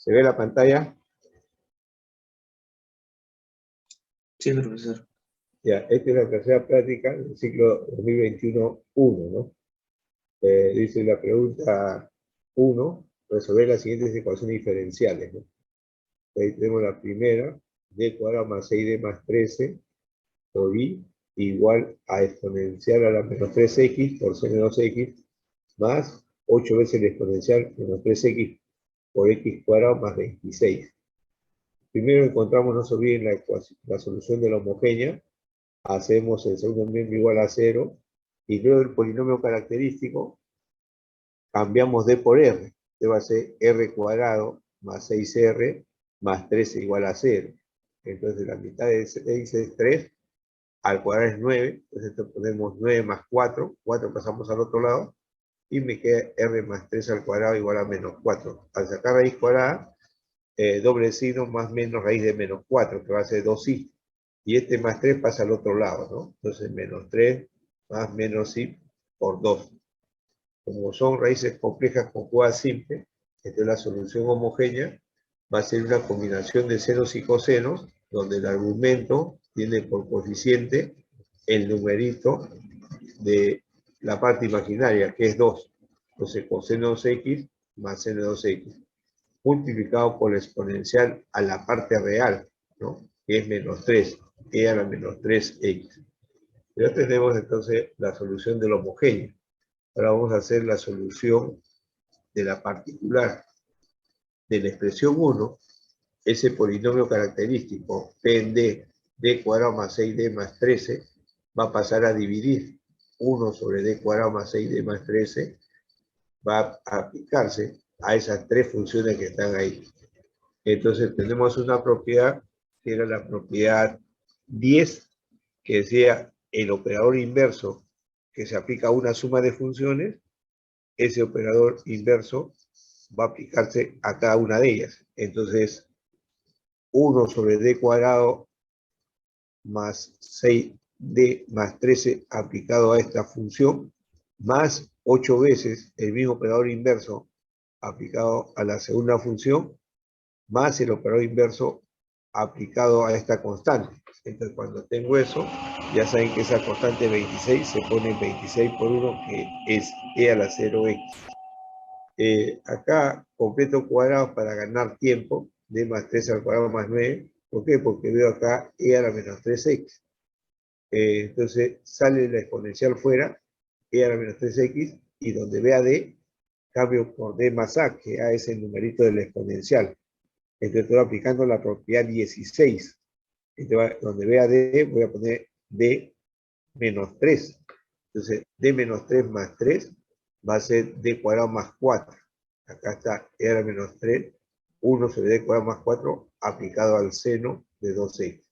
¿Se ve la pantalla? Sí, profesor. Ya, esta es la tercera práctica del ciclo 2021-1, ¿no? Dice la pregunta 1, resolver las siguientes ecuaciones diferenciales, ¿no? Ahí tenemos la primera, d cuadrado más 6d más 13 por i igual a exponencial a la menos 3x por c menos x más 8 veces el exponencial menos 3x por x cuadrado más 26. Primero encontramos, no se olviden, la solución de la homogénea. Hacemos el segundo miembro igual a 0, y luego el polinomio característico, cambiamos d por r. D va a ser r cuadrado más 6r más 13 igual a 0. Entonces la mitad de 6 es 3, al cuadrado es 9, entonces ponemos 9 más 4, 4 pasamos al otro lado, y me queda r más 3 al cuadrado igual a menos 4. Al sacar raíz cuadrada, doble signo más menos raíz de menos 4, que va a ser 2i. Y este más 3 pasa al otro lado, ¿no? Entonces menos 3 más menos i por 2. Como son raíces complejas conjugadas simples, entonces la solución homogénea va a ser una combinación de senos y cosenos, donde el argumento tiene por coeficiente el numerito de la parte imaginaria, que es 2. Entonces coseno 2x más seno 2x, multiplicado por la exponencial a la parte real, ¿no? Que es menos 3, e a la menos 3x. Ya tenemos entonces la solución del homogéneo. Ahora vamos a hacer la solución de la particular. De la expresión 1, ese polinomio característico, p en d cuadrado más 6d más 13, va a pasar a dividir 1 sobre d cuadrado más 6d más 13, va a aplicarse a esas tres funciones que están ahí. Entonces tenemos una propiedad, que era la propiedad 10, que decía el operador inverso que se aplica a una suma de funciones, ese operador inverso va a aplicarse a cada una de ellas. Entonces, 1 sobre d cuadrado más 6d más 13 aplicado a esta función, más 8 veces el mismo operador inverso aplicado a la segunda función, más el operador inverso aplicado a esta constante. Entonces, cuando tengo eso, ya saben que esa constante 26 se pone 26 por 1, que es e a la 0x. Acá completo cuadrados para ganar tiempo, d más 3 al cuadrado más 9. ¿Por qué? Porque veo acá e a la menos 3x. Entonces sale la exponencial fuera, e a la menos 3x, y donde vea d, cambio por d más a, que a es el numerito de la exponencial. Entonces estoy aplicando la propiedad 16. Entonces, donde vea d, voy a poner d menos 3. Entonces, d menos 3 más 3 va a ser d cuadrado más 4. Acá está e a la menos 3, 1 sobre d cuadrado más 4 aplicado al seno de 2x.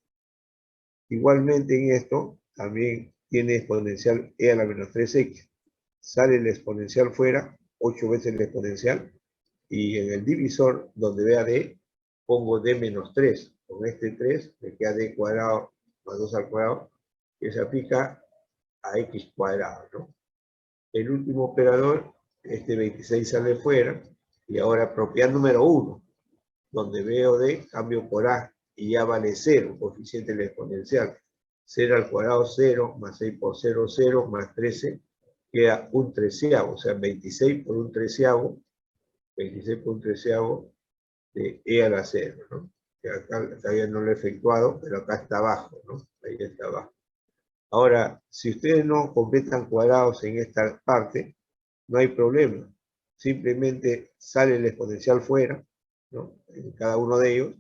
Igualmente en esto también tiene exponencial e a la menos 3x. Sale el exponencial fuera, 8 veces el exponencial, y en el divisor, donde vea d, pongo d menos 3. Con este 3 me queda d cuadrado más 2 al cuadrado, que se aplica a x cuadrado, ¿no? El último operador, este 26 sale fuera, y ahora propiedad número 1, donde veo d, cambio por a, y ya vale 0, coeficiente del exponencial. 0 al cuadrado 0, más 6 por 0, 0, más 13, queda un treceavo, o sea, 26 por un treceavo, 26 por un treceavo de e a la 0, ¿no? Que acá todavía no lo he efectuado, pero acá está abajo, ¿no? Ahí está abajo. Ahora, si ustedes no completan cuadrados en esta parte, no hay problema. Simplemente sale el exponencial fuera, ¿no? En cada uno de ellos,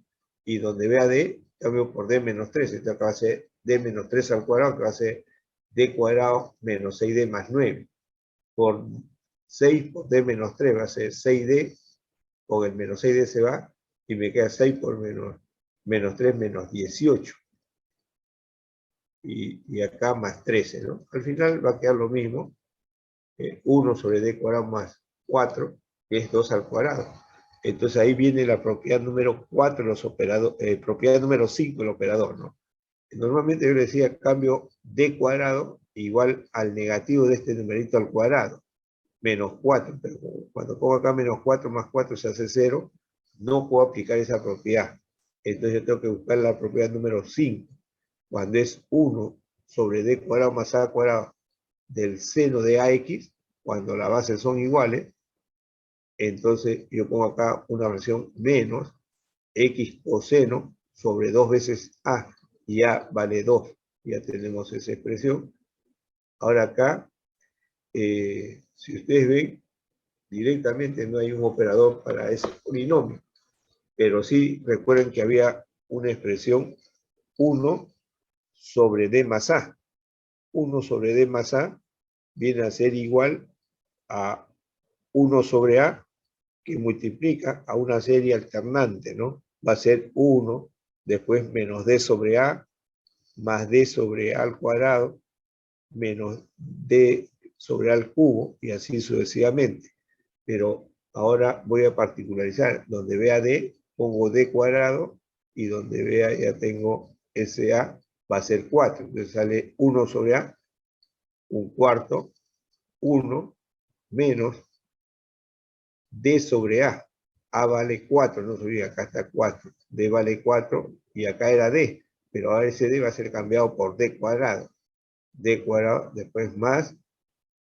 y donde vea d, cambio por d menos 3. Esto acá va a ser d menos 3 al cuadrado, que va a ser d cuadrado menos 6d más 9. Por 6 por d menos 3 va a ser 6d, con el menos 6d se va, y me queda 6 por menos 3 menos 18. Y acá más 13, ¿no? Al final va a quedar lo mismo, 1 sobre d cuadrado más 4, que es 2 al cuadrado. Entonces ahí viene la propiedad número 4, propiedad número 5 el operador, ¿no? Normalmente yo le decía cambio d cuadrado igual al negativo de este numerito al cuadrado, menos 4, pero cuando pongo acá menos 4 más 4 se hace 0, no puedo aplicar esa propiedad. Entonces yo tengo que buscar la propiedad número 5, cuando es 1 sobre d cuadrado más a cuadrado del seno de ax, cuando las bases son iguales. Entonces yo pongo acá una versión menos x coseno sobre 2 veces a, y a vale 2. Ya tenemos esa expresión. Ahora acá, si ustedes ven, directamente no hay un operador para ese polinomio, pero sí recuerden que había una expresión 1 sobre d más a. 1 sobre d más a viene a ser igual a 1 sobre a, que multiplica a una serie alternante, ¿no? Va a ser 1, después menos d sobre a, más d sobre a al cuadrado, menos d sobre a al cubo, y así sucesivamente. Pero ahora voy a particularizar. Donde vea d, pongo d cuadrado, y donde vea ya tengo SA, va a ser 4. Entonces sale 1 sobre a, un cuarto, 1, menos d sobre a. A vale 4, no se acá está 4. D vale 4, y acá era d, pero ahora ese d va a ser cambiado por d cuadrado. D cuadrado, después más,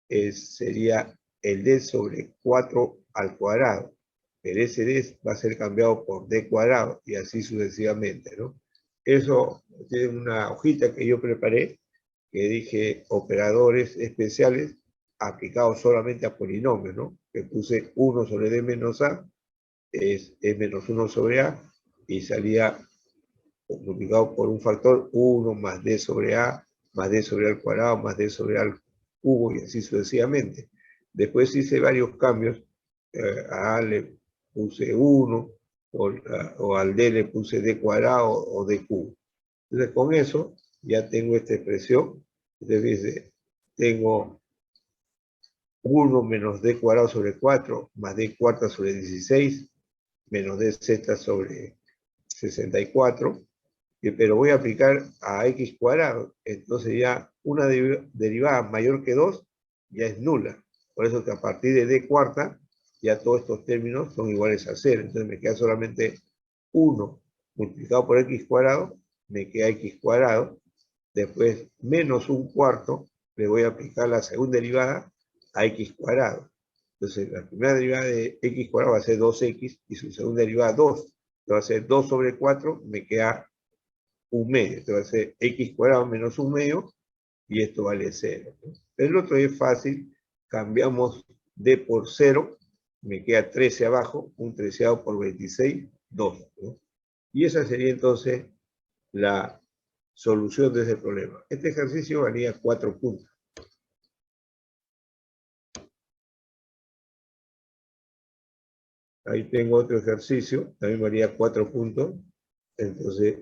sería el d sobre 4 al cuadrado. Pero ese d va a ser cambiado por d cuadrado, y así sucesivamente, ¿no? Eso tiene una hojita que yo preparé, que dije operadores especiales aplicados solamente a polinomios, ¿no? Que puse 1 sobre d menos a, es menos 1 sobre a, y salía multiplicado por un factor 1 más d sobre a, más d sobre a al cuadrado, más d sobre a al cubo, y así sucesivamente. Después hice varios cambios, a A le puse 1, o al D le puse D cuadrado o D cubo. Entonces con eso ya tengo esta expresión. Entonces dice, tengo 1 menos D cuadrado sobre 4, más D cuarta sobre 16, menos D sexta sobre 64, pero voy a aplicar a x cuadrado. Entonces ya una derivada mayor que 2 ya es nula. Por eso que a partir de d cuarta, ya todos estos términos son iguales a 0. Entonces me queda solamente 1 multiplicado por x cuadrado, me queda x cuadrado. Después, menos un cuarto, le voy a aplicar la segunda derivada a x cuadrado. Entonces, la primera derivada de x cuadrado va a ser 2x, y su segunda derivada 2. Va a ser 2 sobre 4, me queda un medio. Esto va a ser x cuadrado menos un medio, y esto vale 0. El otro es fácil, cambiamos d por 0, me queda 13 abajo, un treceavo por 26, 2. ¿No? Y esa sería entonces la solución de ese problema. Este ejercicio valía 4 puntos. Ahí tengo otro ejercicio, también valía 4 puntos. Entonces,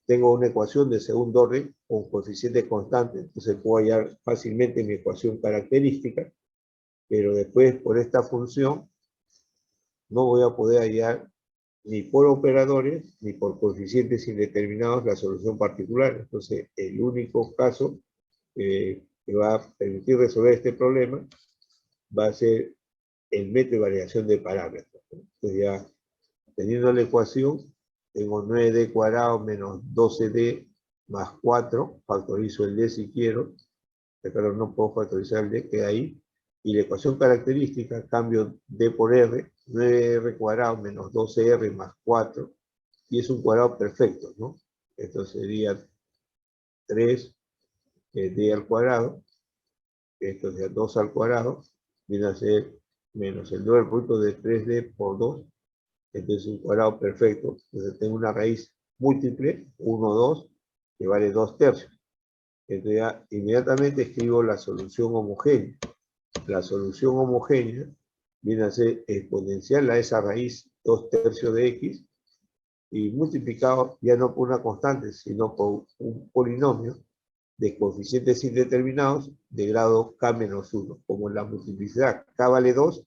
tengo una ecuación de segundo orden con coeficiente constante, entonces puedo hallar fácilmente mi ecuación característica, pero después por esta función no voy a poder hallar ni por operadores ni por coeficientes indeterminados la solución particular. Entonces el único caso que va a permitir resolver este problema va a ser el método de variación de parámetros. Entonces ya teniendo la ecuación, tengo 9d cuadrado menos 12d más 4, factorizo el d si quiero, pero no puedo factorizar el d, queda ahí, y la ecuación característica, cambio d por r, 9r cuadrado menos 12r más 4, y es un cuadrado perfecto, ¿no? Esto sería 3d al cuadrado, esto sería 2 al cuadrado, viene a ser menos el 2 al punto de 3d por 2, entonces un cuadrado perfecto. Entonces tengo una raíz múltiple, 1, 2, que vale 2 tercios. Entonces ya inmediatamente escribo la solución homogénea. La solución homogénea viene a ser exponencial a esa raíz 2 tercios de x, y multiplicado ya no por una constante, sino por un polinomio de coeficientes indeterminados de grado k-1. Como la multiplicidad k vale 2,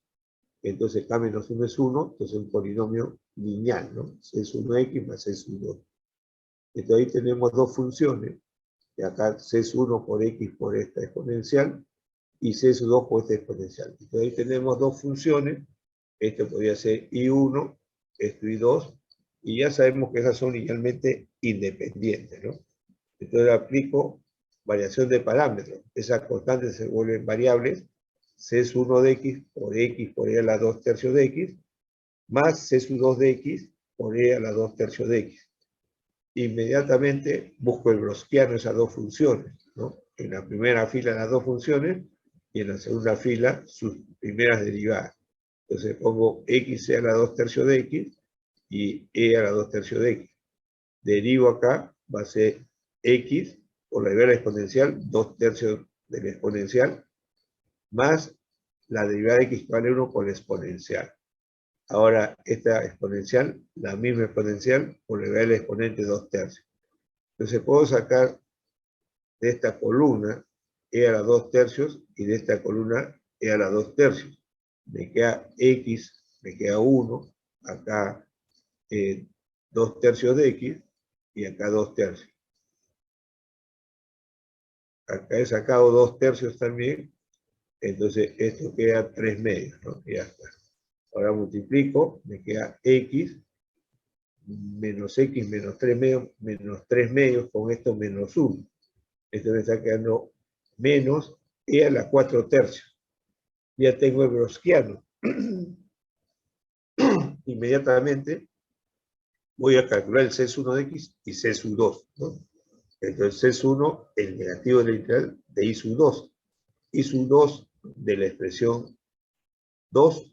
entonces k menos 1 es 1, entonces un polinomio lineal, ¿no? C es 1x más C es 1. Entonces ahí tenemos dos funciones, y acá C es 1 por x por esta exponencial, y C es 2 por esta exponencial. Entonces ahí tenemos dos funciones Esto podría ser I1, esto I2, y ya sabemos que esas son linealmente independientes, ¿no? Entonces aplico variación de parámetros. Esas constantes se vuelven variables, C sub 1 de X por E a la 2 tercios de X, más C sub 2 de X por E a la 2 tercios de X. Inmediatamente busco el browskiano de esas dos funciones, ¿no? En la primera fila las dos funciones y en la segunda fila sus primeras derivadas. Entonces pongo X a la 2 tercios de X y E a la 2 tercios de X. Derivo acá, va a ser X por la derivada exponencial, 2 tercios de la exponencial, más la derivada de X vale 1 por la exponencial. Ahora, esta exponencial, la misma exponencial, por la derivada del exponente 2 tercios. Entonces puedo sacar de esta columna E a la 2 tercios y de esta columna E a la 2 tercios. Me queda X, me queda 1, acá 2 tercios de X y acá 2 tercios. Acá he sacado 2 tercios también, entonces esto queda 3 medios, ¿no? Y ya está. Ahora multiplico, me queda X menos X menos 3 medios, con esto menos 1. Esto me está quedando menos E a la 4 tercios. Ya tengo el browskiano. Inmediatamente voy a calcular el C1 de X y C2, ¿no? Entonces C1, el negativo de la integral de I2. I2 de la expresión 2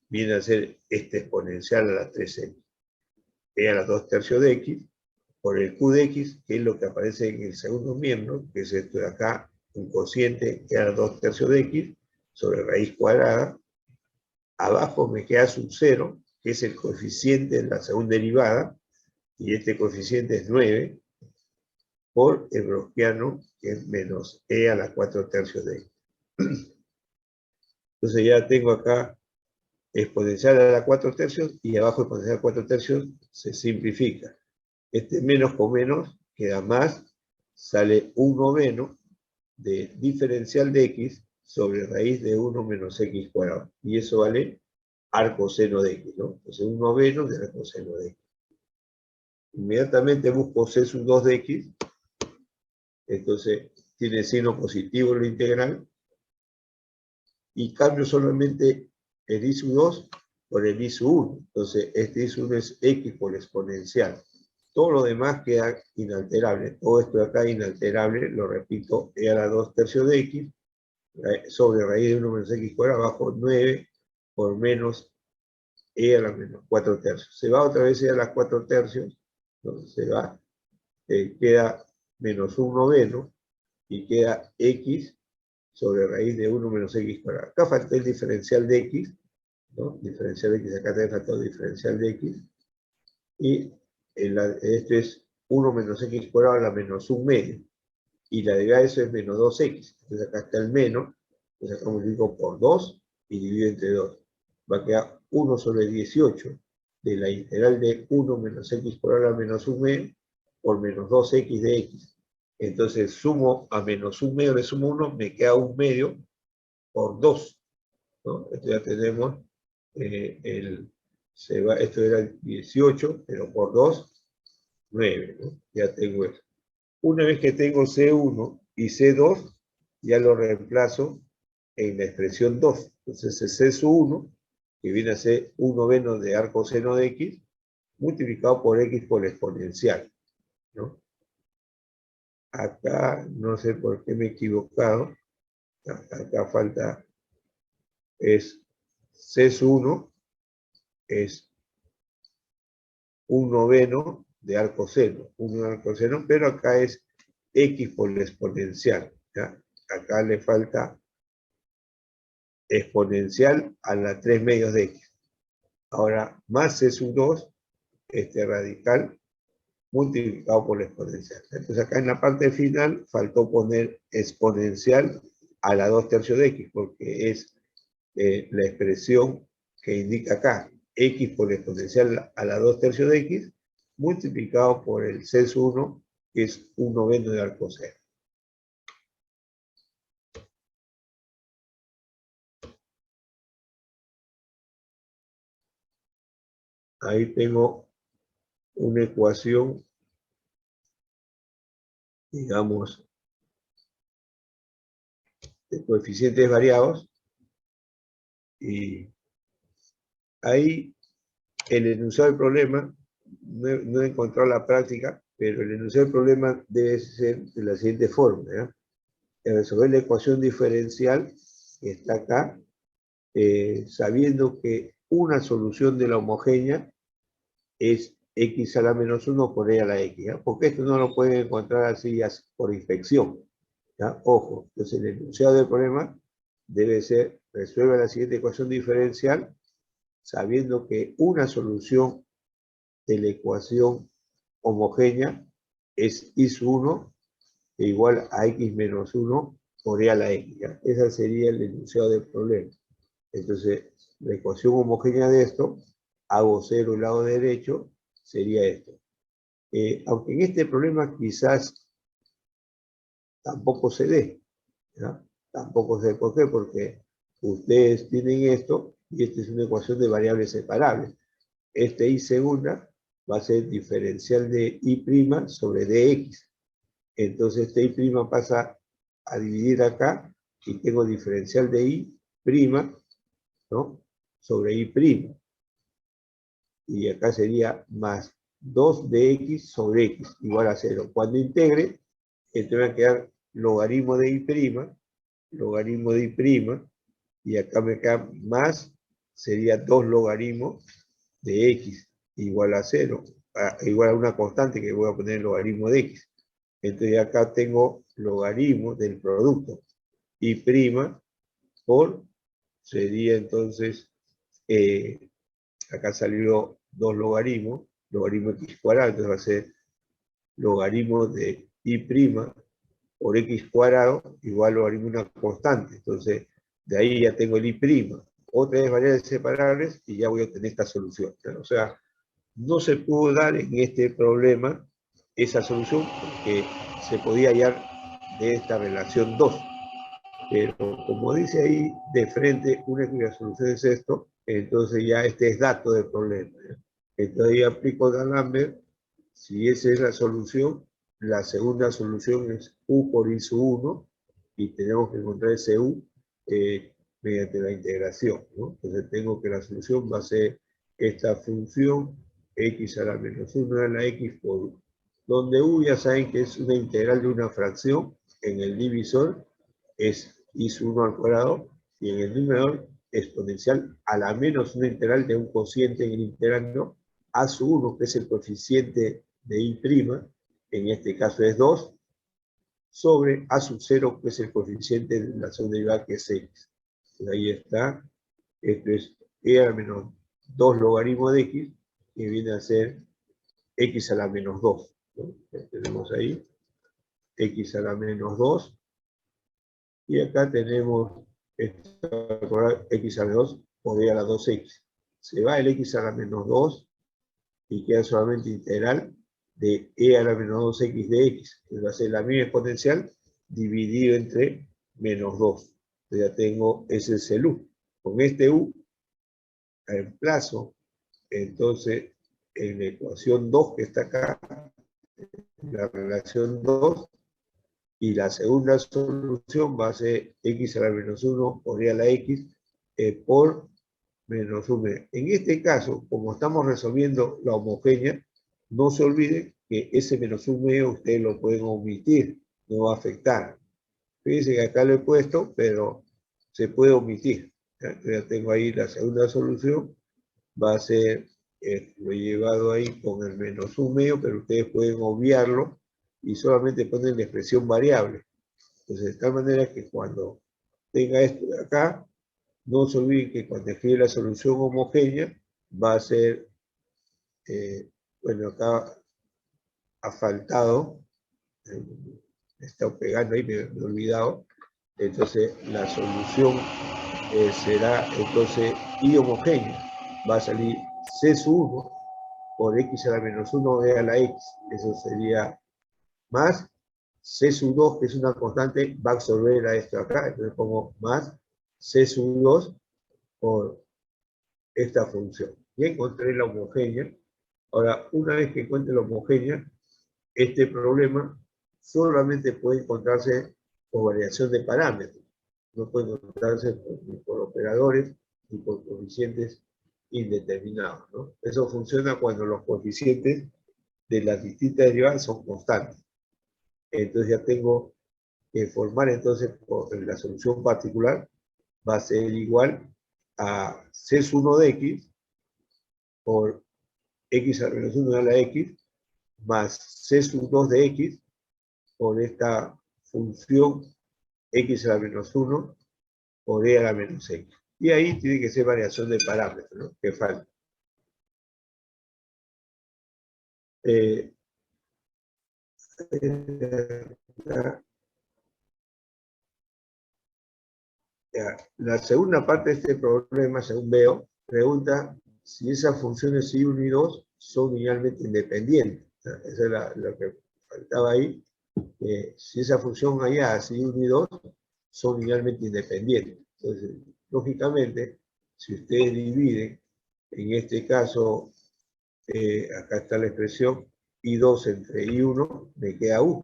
viene a ser este exponencial a la 3x. E a la 2 tercios de X por el Q de X, que es lo que aparece en el segundo miembro, que es esto de acá, un cociente E a la 2 tercios de X sobre raíz cuadrada. Abajo me queda sub 0, que es el coeficiente de la segunda derivada, y este coeficiente es 9, por el browskiano, que es menos E a la 4 tercios de X. Entonces ya tengo acá exponencial a la 4 tercios, y abajo exponencial a 4 tercios se simplifica. Este menos con menos queda más, sale 1 noveno de diferencial de X sobre raíz de 1 menos X cuadrado. Y eso vale arcoseno de X, ¿no? Entonces 1 noveno de arcoseno de X. Inmediatamente busco C sub 2 de X, entonces tiene signo positivo en la integral, y cambio solamente el I sub 2 por el I sub 1. Entonces este I sub 1 es X por la exponencial. Todo lo demás queda inalterable. Todo esto de acá inalterable, lo repito, E a la 2 tercios de X, sobre raíz de 1 menos X cuadrado, abajo 9 por menos E a la menos 4 tercios. Se va otra vez E a las 4 tercios, entonces se va, queda menos 1 noveno, y queda X sobre raíz de 1 menos X cuadrado. Acá falta el diferencial de X, ¿no? Diferencial de X, acá también falta el diferencial de X, y esto es 1 menos X cuadrado a la menos 1 medio, y la derivada de eso es menos 2X. Entonces acá está el menos, entonces acá multiplico por 2 y divido entre 2. Va a quedar 1 sobre 18 de la integral de 1 menos X cuadrado a la menos 1 medio por menos 2X de X. Entonces sumo a menos 1 medio, le sumo 1, me queda 1 medio por 2, ¿no? Esto ya tenemos esto era 18, pero por 2, 9, ¿no? Ya tengo eso. Una vez que tengo C1 y C2, ya lo reemplazo en la expresión 2. Entonces el C1, que viene a ser 1 noveno de arcoseno de X, multiplicado por X por la exponencial, ¿no? Acá, no sé por qué me he equivocado, acá falta, es C1, es 1 noveno de arcoseno, 1 de arcoseno, pero acá es X por la exponencial, ¿ya? Acá le falta exponencial a la 3 medios de X. Ahora, más C sub 2, este radical, multiplicado por la exponencial. Entonces acá en la parte final faltó poner exponencial a la 2 tercios de X, porque es la expresión que indica acá, X por la exponencial a la 2 tercios de X, multiplicado por el C sub 1, que es 1 noveno de arcoseno. ahí tengo una ecuación, digamos, de coeficientes variados, y ahí el enunciado del problema, no he encontrado la práctica, pero el enunciado del problema debe ser de la siguiente forma, ¿ya? Resolver la ecuación diferencial que está acá, sabiendo que una solución de la homogénea es x a la menos 1 por e a la x, ¿ya? Porque esto no lo pueden encontrar así por inspección, ¿ya? Ojo, entonces el enunciado del problema debe ser, resuelve la siguiente ecuación diferencial, sabiendo que una solución de la ecuación homogénea es y1 igual a x menos 1 por e a la x, ¿ya? Ese sería el enunciado del problema. Entonces, la ecuación homogénea de esto, hago 0 el lado derecho, sería esto. Aunque en este problema quizás tampoco se dé, ¿ya? Tampoco se dé. ¿Por qué? Porque ustedes tienen esto, y esta es una ecuación de variables separables. Este y segunda va a ser diferencial de y' sobre dx. Entonces este y' pasa a dividir acá, y tengo diferencial de y', ¿no? Sobre y'. Y acá sería más 2 de x sobre x igual a 0. Cuando integre, te va a quedar logaritmo de y', y acá me queda más, sería 2 logaritmos de x igual a 0, igual a una constante que voy a poner logaritmo de x. Entonces acá tengo logaritmo del producto y' por, sería entonces, acá salió 2 logaritmos, logaritmo x cuadrado, entonces va a ser logaritmo de y' por x cuadrado igual logaritmo de una constante. Entonces, de ahí ya tengo el y'. Otra vez variables separables y ya voy a obtener esta solución, ¿no? O sea, no se pudo dar en este problema esa solución porque se podía hallar de esta relación 2. Pero como dice ahí de frente, una que la solución es esto, entonces ya este es dato del problema, ¿ya? Entonces ya aplico D'Alembert, si esa es la solución, la segunda solución es u por i sub 1, y tenemos que encontrar ese u mediante la integración, ¿no? Entonces tengo que la solución va a ser esta función x a la menos 1 a la x por u, donde u ya saben que es una integral de una fracción, en el divisor es i sub 1 al cuadrado, y en el numerador exponencial a la menos una integral de un cociente en el integrando a sub 1, que es el coeficiente de i', en este caso es 2, sobre a sub 0, que es el coeficiente de la segunda derivada, que es x. Entonces ahí está, esto es e a la menos 2 logaritmo de x, que viene a ser x a la menos 2, ¿no? Tenemos ahí x a la menos 2, y acá tenemos x a la 2 por e a la 2x. Se va el x a la menos 2 y queda solamente integral de e a la menos 2x de x, que va a ser la misma exponencial dividido entre menos 2. Entonces ya tengo, ese es el u. Con este u reemplazo, entonces, en la ecuación 2 que está acá, la relación 2, y la segunda solución va a ser x a la menos 1 por e a la x por menos 1. En este caso, como estamos resolviendo la homogénea, no se olviden que ese menos 1 ustedes lo pueden omitir, no va a afectar. Fíjense que acá lo he puesto, pero se puede omitir. Ya tengo ahí la segunda solución, va a ser, lo he llevado ahí con el menos 1, pero ustedes pueden obviarlo y solamente ponen la expresión variable. Entonces, de tal manera que cuando tenga esto de acá, no se olviden que cuando escribe la solución homogénea, va a ser, bueno, acá ha faltado, he estado pegando ahí, me he olvidado. Entonces, la solución será, entonces, i homogénea. Va a salir c sub 1 por x a la menos 1 e a la x. Eso sería más c sub 2, que es una constante, va a absorber a esto acá. Entonces pongo más c sub 2 por esta función. Ya encontré la homogénea. Ahora, una vez que encuentre la homogénea, este problema solamente puede encontrarse por variación de parámetros. No puede encontrarse ni por operadores ni por coeficientes indeterminados, ¿no? Eso funciona cuando los coeficientes de las distintas derivadas son constantes. Entonces ya tengo que formar entonces la solución particular va a ser igual a C1 de x por x a menos 1 a la x más C sub 2 de x por esta función x a la menos 1 por e a la menos x. Y ahí tiene que ser variación de parámetros, ¿no? Que falta. La segunda parte de este problema, según veo, pregunta si esas funciones I1 y 2 son linealmente independientes. Eso es lo que faltaba ahí. Si esa función allá, si I1 y 2, son linealmente independientes. Entonces, lógicamente, si ustedes dividen, en este caso, acá está la expresión, I2 entre I1, me queda U.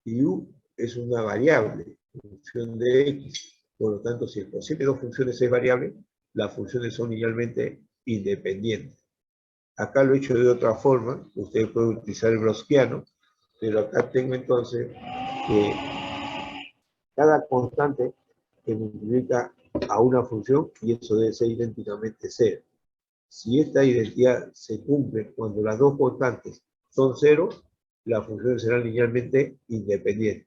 Y U es una variable, función de X. Por lo tanto, si el cociente de dos funciones es variable, las funciones son linealmente independientes. Acá lo he hecho de otra forma, ustedes pueden utilizar el browskiano, pero acá tengo entonces que cada constante que multiplica a una función, y eso debe ser idénticamente cero. Si esta identidad se cumple cuando las dos constantes son cero, las funciones serán linealmente independientes.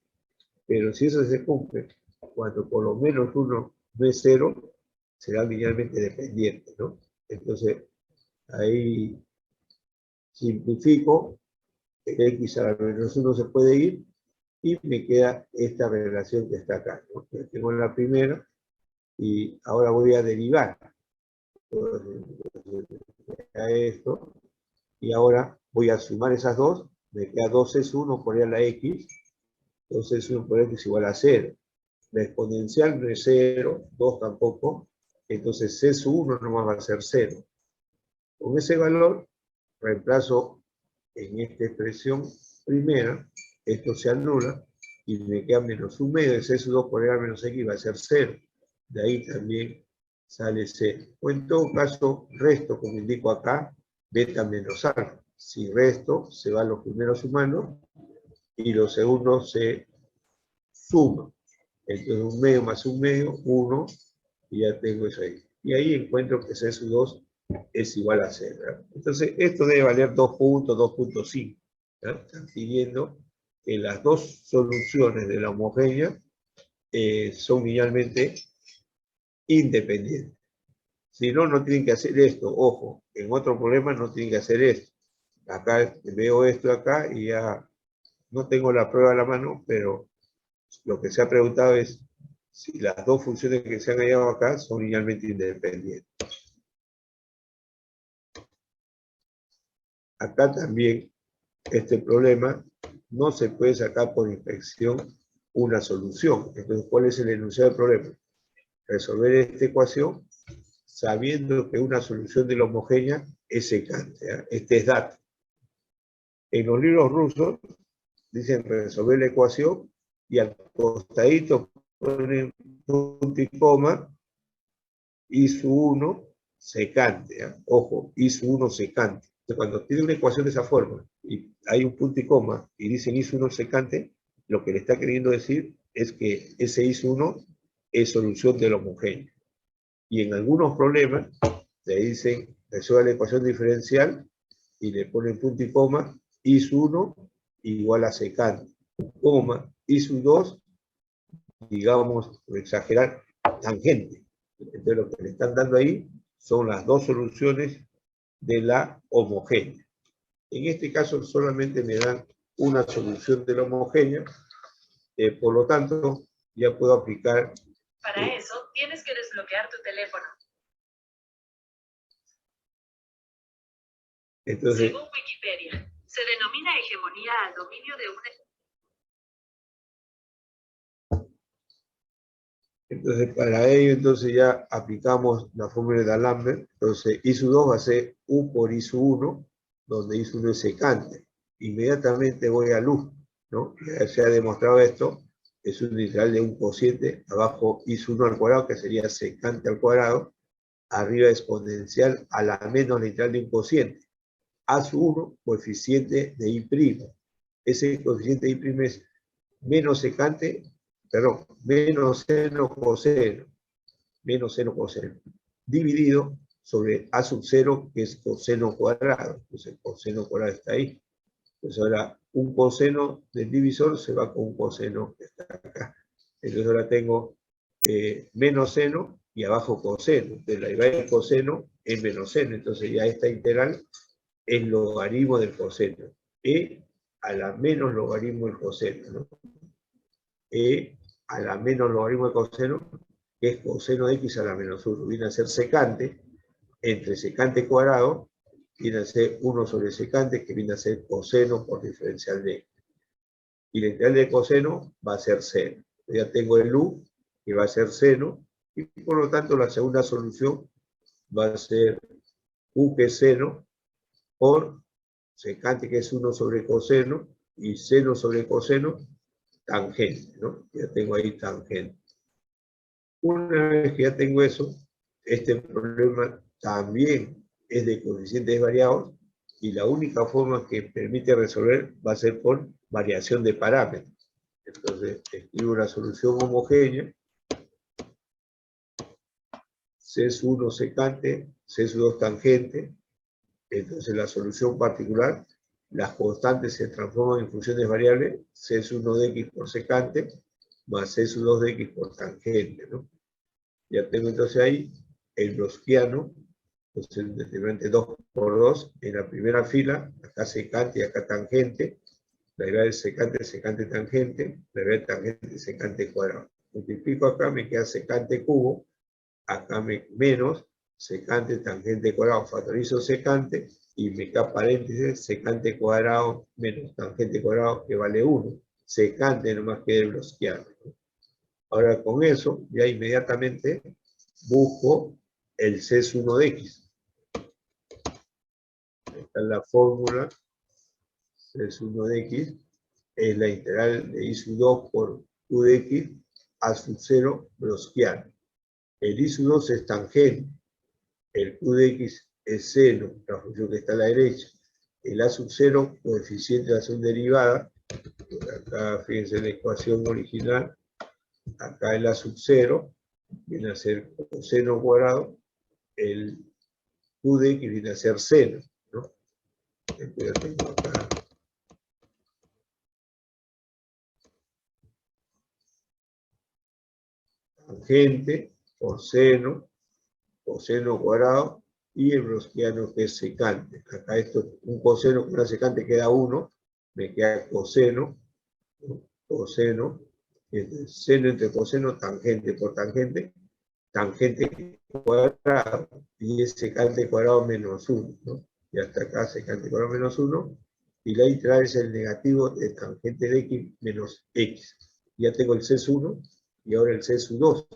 Pero si eso se cumple cuando por lo menos uno no es cero, será linealmente dependiente, ¿no? Entonces, ahí simplifico, x a la menos 1 se puede ir, y me queda esta relación que está acá, ¿no? Tengo la primera, y ahora voy a derivar. A esto, y ahora voy a sumar esas dos, me queda 2S1 por E a la X, 2S1 por X igual a 0. La exponencial no es 0, 2 tampoco, entonces C1 nomás va a ser 0. Con ese valor, reemplazo en esta expresión primera, esto se anula, y me queda menos 1 medio de C2 por E a menos X va a ser 0. De ahí también sale 0. O en todo caso, resto, como indico acá, beta menos alfa. Si resto, se van los primeros sumando, y los segundos se suman. Entonces, 1 medio más 1 medio, 1, y ya tengo eso ahí. Y ahí encuentro que C2 es igual a 0. ¿Verdad? Entonces, esto debe valer 2 puntos, 2.5. Están pidiendo que las dos soluciones de la homogénea son linealmente independientes. Si no, no tienen que hacer esto. Ojo, en otro problema no tienen que hacer esto. Acá veo esto acá y ya no tengo la prueba a la mano, pero lo que se ha preguntado es si las dos funciones que se han hallado acá son linealmente independientes. Acá también este problema no se puede sacar por inspección una solución. Entonces, ¿cuál es el enunciado del problema? Resolver esta ecuación sabiendo que una solución de la homogénea es secante. Este es dato. En los libros rusos dicen resolver la ecuación y al costadito ponen punto y coma, I sub 1 secante. Ojo, I sub 1 secante. Entonces, cuando tiene una ecuación de esa forma y hay un punto y coma y dicen I sub 1 secante, lo que le está queriendo decir es que ese I sub 1 es solución del homogéneo. Y en algunos problemas le dicen, resuelva la ecuación diferencial y le ponen punto y coma, I sub 1 igual a secante, coma, I sub 2, digamos, por exagerar, tangente. Entonces lo que le están dando ahí son las dos soluciones de la homogénea. En este caso solamente me dan una solución de la homogénea, por lo tanto ya puedo aplicar... Para eso tienes que desbloquear tu teléfono. Entonces, según Wikipedia, se denomina hegemonía al dominio de una... Entonces, para ello, entonces ya aplicamos la fórmula de D'Alembert. Entonces, I sub 2 va a ser U por I sub 1, donde I sub 1 es secante. Inmediatamente voy a luz, ¿no? Ya se ha demostrado esto, es un integral de un cociente, abajo I sub 1 al cuadrado, que sería secante al cuadrado, arriba exponencial a la menos la integral de un cociente. A sub 1, coeficiente de I'. Ese coeficiente de I' es menos secante, perdón, menos seno coseno, dividido sobre A sub 0, que es coseno cuadrado. Entonces el coseno cuadrado está ahí. Entonces ahora un coseno del divisor se va con un coseno que está acá. Entonces ahora tengo menos seno y abajo coseno. Entonces la derivada del coseno es menos seno. Entonces ya esta integral es logaritmo del coseno. E a la menos logaritmo del coseno, ¿no? E a la menos logaritmo del coseno, que es coseno de x a la menos 1. Viene a ser secante, entre secante cuadrado, viene a ser 1 sobre secante, que viene a ser coseno por diferencial de x. Y la integral de coseno va a ser seno. Ya tengo el u, que va a ser seno, y por lo tanto la segunda solución va a ser u, que es seno, por secante, que es 1 sobre coseno, y seno sobre coseno, tangente, ¿no? Ya tengo ahí tangente. Una vez que ya tengo eso, este problema también es de coeficientes variados, y la única forma que permite resolver va a ser por variación de parámetros. Entonces, escribo una solución homogénea, C sub 1 secante, C sub 2 tangente. Entonces, la solución particular, las constantes se transforman en funciones variables, C sub 1 de x por secante, más C sub 2 de x por tangente, ¿no? Ya tengo entonces ahí el browskiano, entonces el determinante 2 por 2, en la primera fila, acá secante y acá tangente, la derivada de secante, secante, tangente, la derivada de tangente, secante cuadrado. Multiplico acá, me queda secante cubo, acá menos secante, tangente cuadrado, factorizo secante, y me queda paréntesis, secante cuadrado menos tangente cuadrado, que vale 1. Secante nomás queda el browskiano. Ahora con eso, ya inmediatamente busco el C sub 1 de x. Esta es la fórmula. C sub 1 de x es la integral de I sub 2 por Q de x a sub 0 browskiano. El I sub 2 es tangente, el Q de x es seno, la función que está a la derecha. El A sub 0, coeficiente de la segunda derivada, por acá fíjense la ecuación original, acá el A sub 0, viene a ser coseno cuadrado, el Q de x viene a ser seno, ¿no? Entonces ya tengo acá tangente por seno, coseno cuadrado, y el browskiano, que es secante. Acá esto, un coseno con una secante queda 1, me queda coseno, ¿no? Coseno, seno entre coseno, tangente por tangente, tangente cuadrado, y es secante cuadrado menos 1, ¿no? Y hasta acá secante cuadrado menos 1, y la integral es el negativo de tangente de x menos x. Ya tengo el C sub 1, y ahora el C sub 2.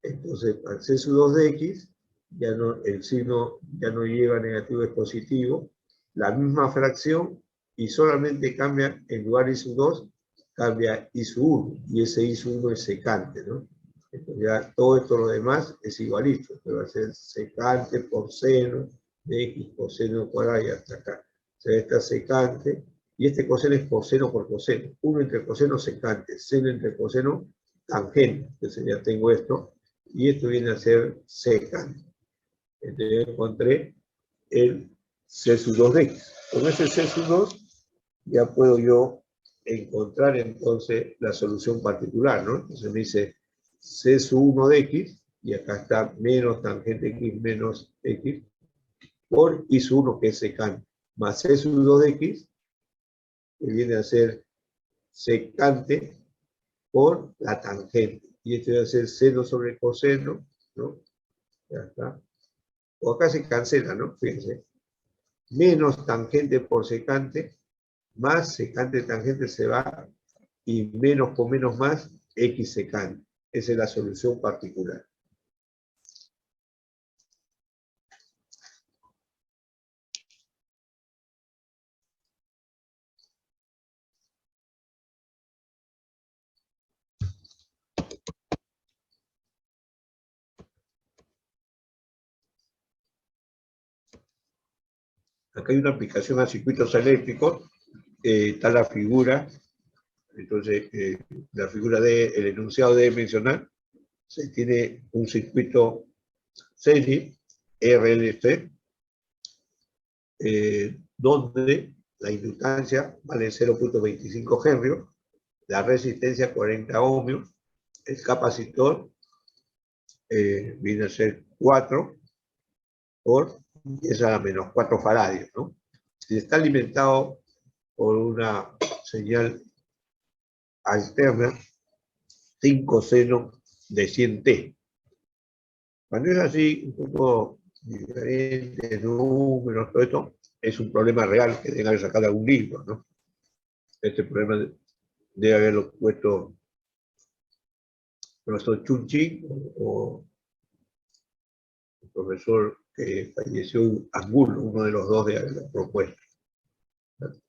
Entonces, al C sub 2 de x, ya no, el signo ya no lleva negativo, es positivo. La misma fracción, y solamente cambia, en lugar de I sub 2, cambia I sub 1, y ese I sub 1 es secante, ¿no? Entonces ya todo esto, lo demás, es igualito. Entonces va a ser secante por seno de x coseno cuadrado, y hasta acá. O sea, esta secante, y este coseno es coseno por coseno. 1 entre coseno secante, seno entre coseno tangente. Entonces ya tengo esto, y esto viene a ser secante. Entonces ya encontré el C sub 2 de x. Con ese C sub 2 ya puedo yo encontrar entonces la solución particular, ¿no? Entonces me dice C sub 1 de x, y acá está menos tangente x menos x, por I sub 1, que es secante, más C sub 2 de x, que viene a ser secante por la tangente. Y esto va a ser seno sobre coseno, ¿no? Ya está. O acá se cancela, ¿no? Fíjense. Menos tangente por secante, más secante tangente se va, y menos con menos más, x secante. Esa es la solución particular. Acá hay una aplicación a circuitos eléctricos, está la figura, entonces la figura el enunciado debe mencionar, se tiene un circuito serie, RLC, donde la inductancia vale 0.25 Henry, la resistencia 40 ohmios, el capacitor viene a ser 4 por 10 a la menos 4 faradios, ¿no? Si está alimentado por una señal alterna, 5 seno de 100T. Cuando es así, un poco diferente, números, todo esto, es un problema real que tenga que sacar algún libro, ¿no? Este problema debe haberlo puesto el profesor Chunchi o el profesor que falleció, Angulo, uno de los dos de la propuesta.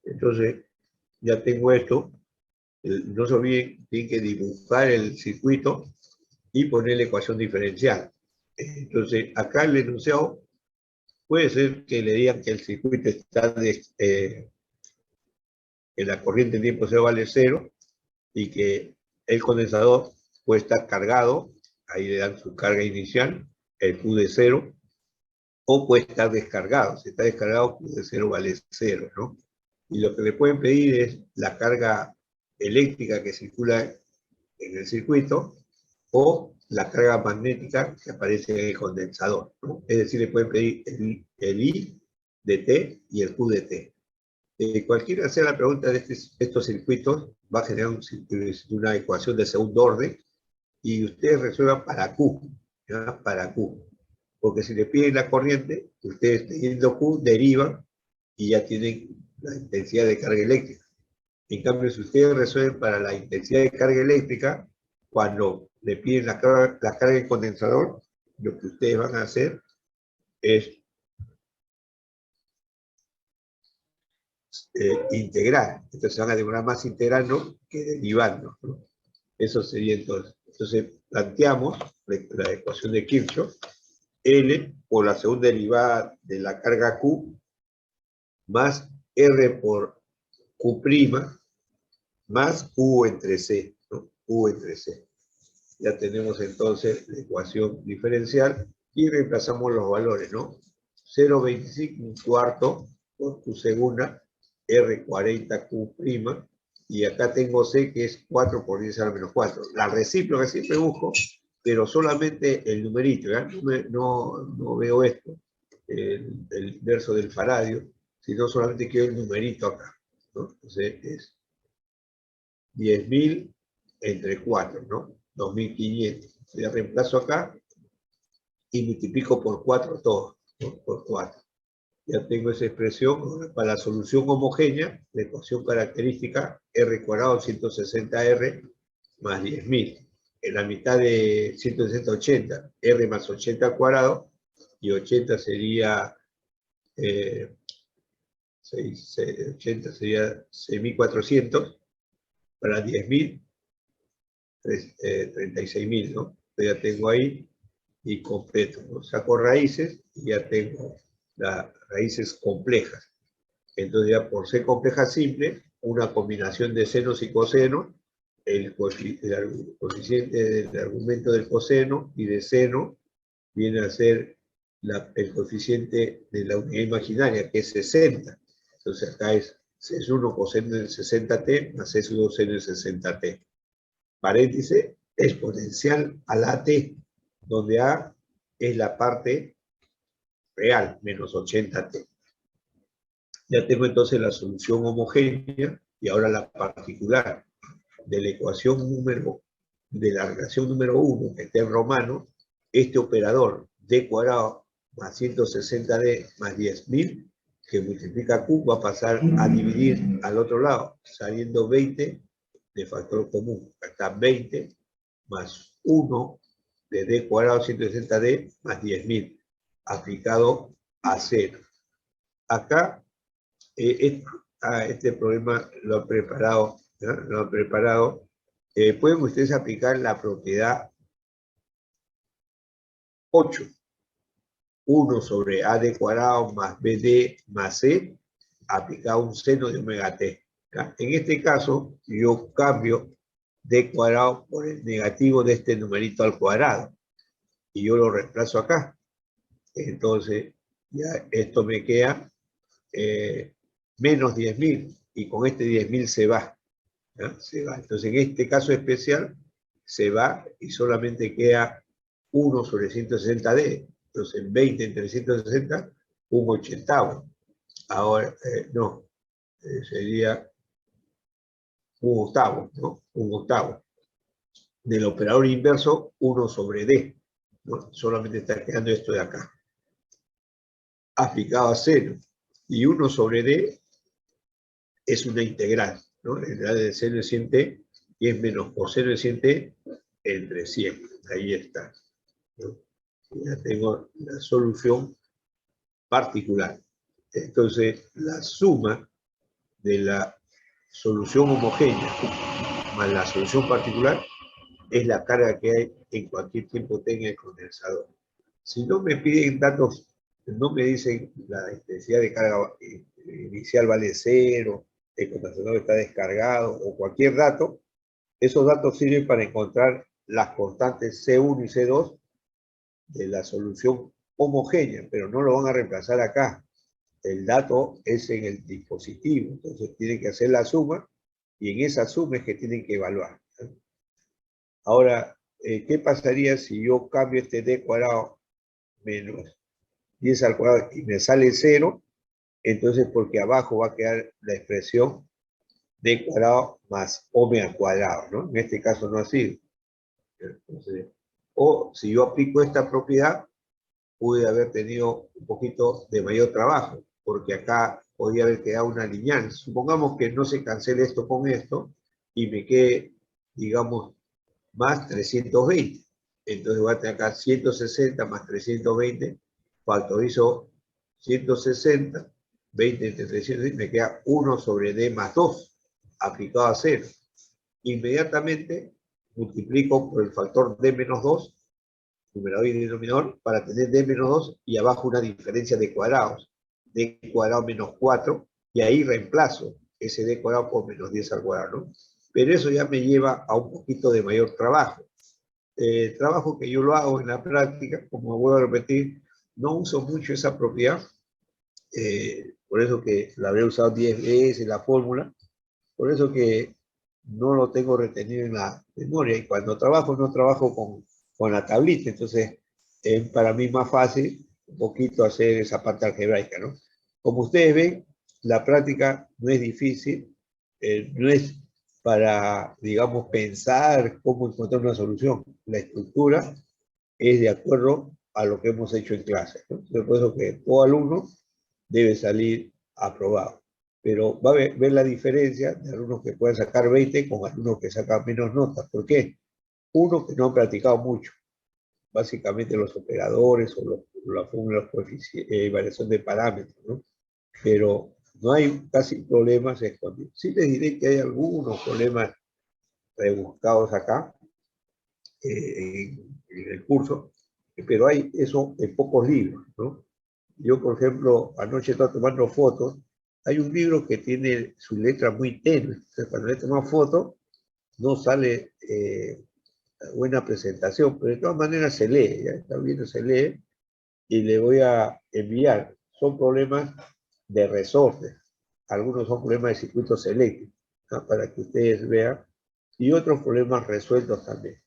Entonces, ya tengo esto. No se olviden, tienen que dibujar el circuito y poner la ecuación diferencial. Entonces, acá el enunciado puede ser que le digan que el circuito está que la corriente en tiempo cero vale 0 y que el condensador puede estar cargado, ahí le dan su carga inicial, el Q de 0, o puede estar descargado. Si está descargado, Q de 0 vale 0, ¿no? Y lo que le pueden pedir es la carga eléctrica que circula en el circuito o la carga magnética que aparece en el condensador, ¿no? Es decir, le pueden pedir el I de T y el Q de T. Cualquiera sea la pregunta de estos circuitos, va a generar una ecuación de segundo orden y ustedes resuelvan para Q, ¿ya? Para Q. Porque si le piden la corriente, ustedes teniendo Q derivan y ya tienen la intensidad de carga eléctrica. En cambio, si ustedes resuelven para la intensidad de carga eléctrica, cuando le piden la carga del condensador, lo que ustedes van a hacer es integrar. Entonces se van a demorar más integrando que derivando, ¿no? Eso sería entonces. Entonces planteamos la ecuación de Kirchhoff, L por la segunda derivada de la carga Q, más R por Q', más Q entre C, ¿no? Q entre C. Ya tenemos entonces la ecuación diferencial y reemplazamos los valores, ¿no? 0,25 un cuarto por Q segunda, R40 Q', y acá tengo C que es 4 por 10 a la menos 4. La recíproca siempre busco, pero solamente el numerito, ¿ya? No veo esto, el verso del faradio, sino solamente quiero el numerito acá, ¿no? Entonces es 10.000 entre 4, ¿no? 2.500. Le reemplazo acá y multiplico por 4 todo, ¿no? Por 4. Ya tengo esa expresión. Para la solución homogénea, la ecuación característica R cuadrado 160R más 10.000. En la mitad de 160, 80, R más 80 al cuadrado, y 80 sería 80 sería 6.400, para 10.000, 36.000, ¿no? Entonces ya tengo ahí y completo, ¿no? Saco raíces y ya tengo las raíces complejas. Entonces ya por ser compleja simple, una combinación de senos y cosenos, el coeficiente del argumento del coseno y de seno viene a ser el coeficiente de la unidad imaginaria, que es 60. Entonces acá es C1 coseno del 60T más C2 seno del 60T. Paréntesis, exponencial a la T, donde A es la parte real, menos 80T. Ya tengo entonces la solución homogénea y ahora la particular de la ecuación de la relación número 1, que está en romano. Este operador D cuadrado más 160D más 10.000, que multiplica Q, va a pasar a dividir al otro lado, saliendo 20 de factor común. Acá 20 más 1 de d cuadrado 160d más 10.000 aplicado a 0. Acá, este problema lo he preparado, ¿no? Lo he preparado. Pueden ustedes aplicar la propiedad 8. 1 sobre AD cuadrado más BD más C aplicado a un seno de omega t. ¿Ya? En este caso, yo cambio D cuadrado por el negativo de este numerito al cuadrado. Y yo lo reemplazo acá. Entonces, ya esto me queda menos 10.000. Y con este 10.000 se va. ¿Ya? Se va. Entonces, en este caso especial, se va y solamente queda 1 sobre 160D. Entonces, 20 entre 160, un ochentavo. Ahora, no, sería un octavo, ¿no? Un octavo. Del operador inverso, 1 sobre D, ¿no? Solamente está quedando esto de acá. Aplicado a 0. Y 1 sobre D es una integral, ¿no? La integral de seno de 100t y es menos coseno de 100t entre 100. Ahí está, ¿no? Ya tengo la solución particular. Entonces, la suma de la solución homogénea más la solución particular es la carga que hay en cualquier tiempo t en el condensador. Si no me piden datos, no me dicen la intensidad de carga inicial vale 0, el condensador está descargado o cualquier dato, esos datos sirven para encontrar las constantes C1 y C2 de la solución homogénea, pero no lo van a reemplazar acá. El dato es en el dispositivo, entonces tienen que hacer la suma y en esa suma es que tienen que evaluar. Ahora, ¿qué pasaría si yo cambio este d cuadrado menos 10 al cuadrado y me sale 0? Entonces, porque abajo va a quedar la expresión d cuadrado más omega al cuadrado, ¿no? En este caso no ha sido. Entonces, o si yo aplico esta propiedad, pude haber tenido un poquito de mayor trabajo, porque acá podría haber quedado una lineal. Supongamos que no se cancele esto con esto y me quede, digamos, más 320. Entonces voy a tener acá 160 más 320, factorizo 160, 20 entre 320, me queda 1 sobre D más 2, aplicado a 0. Inmediatamente multiplico por el factor D menos 2, numerador y denominador, para tener D menos 2 y abajo una diferencia de cuadrados, D cuadrado menos 4, y ahí reemplazo ese D cuadrado por menos 10 al cuadrado, ¿no? Pero eso ya me lleva a un poquito de mayor trabajo. Trabajo que yo lo hago en la práctica, como vuelvo a repetir, no uso mucho esa propiedad, por eso que la habré usado 10 veces la fórmula, por eso que no lo tengo retenido en la memoria, y cuando trabajo no trabajo con la tablita, entonces es para mí más fácil un poquito hacer esa parte algebraica, ¿no? Como ustedes ven, la práctica no es difícil, no es para, digamos, pensar cómo encontrar una solución. La estructura es de acuerdo a lo que hemos hecho en clase, ¿no? Entonces, por eso que todo alumno debe salir aprobado. Pero va a ver la diferencia de alumnos que pueden sacar 20 con alumnos que sacan menos notas. ¿Por qué? Uno que no han practicado mucho. Básicamente los operadores o las fórmulas de variación de parámetros, ¿no? Pero no hay casi problemas escondidos. Sí les diré que hay algunos problemas rebuscados acá en el curso, pero hay eso en pocos libros, ¿no? Yo, por ejemplo, anoche estaba tomando fotos. Hay un libro que tiene su letra muy tenue. Entonces, cuando le tomo foto, no sale buena presentación, pero de todas maneras se lee, ya está viendo, se lee, y le voy a enviar. Son problemas de resortes. Algunos son problemas de circuitos eléctricos, ¿no? Para que ustedes vean. Y otros problemas resueltos también.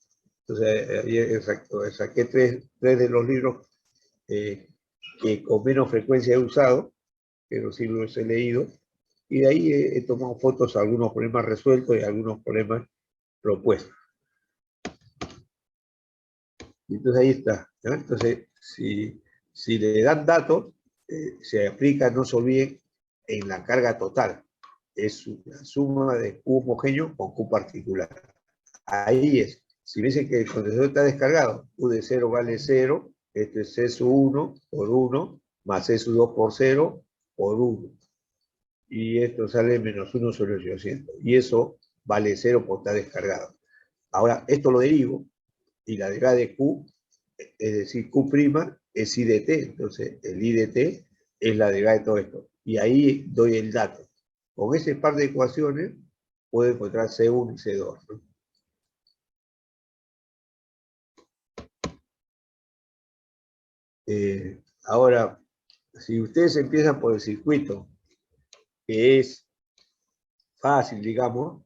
Entonces, ayer saqué tres de los libros que con menos frecuencia he usado, pero sí los he leído, y de ahí he tomado fotos a algunos problemas resueltos y a algunos problemas propuestos. Y entonces ahí está, ¿no? Entonces, si le dan datos, se aplica, no se olviden, en la carga total. Es la suma de Q homogéneo con Q particular. Ahí es. Si me dicen que el condensador está descargado, U de 0 vale 0, esto es C sub 1 por 1, más C sub 2 por 0 por 1. Y esto sale menos 1 sobre 800. Y eso vale 0 por estar descargado. Ahora, esto lo derivo, y la derivada de Q, es decir, Q' es I de T. Entonces, el I de T es la derivada de todo esto. Y ahí doy el dato. Con ese par de ecuaciones, puedo encontrar C1 y C2, ¿no? Ahora, si ustedes empiezan por el circuito, que es fácil, digamos,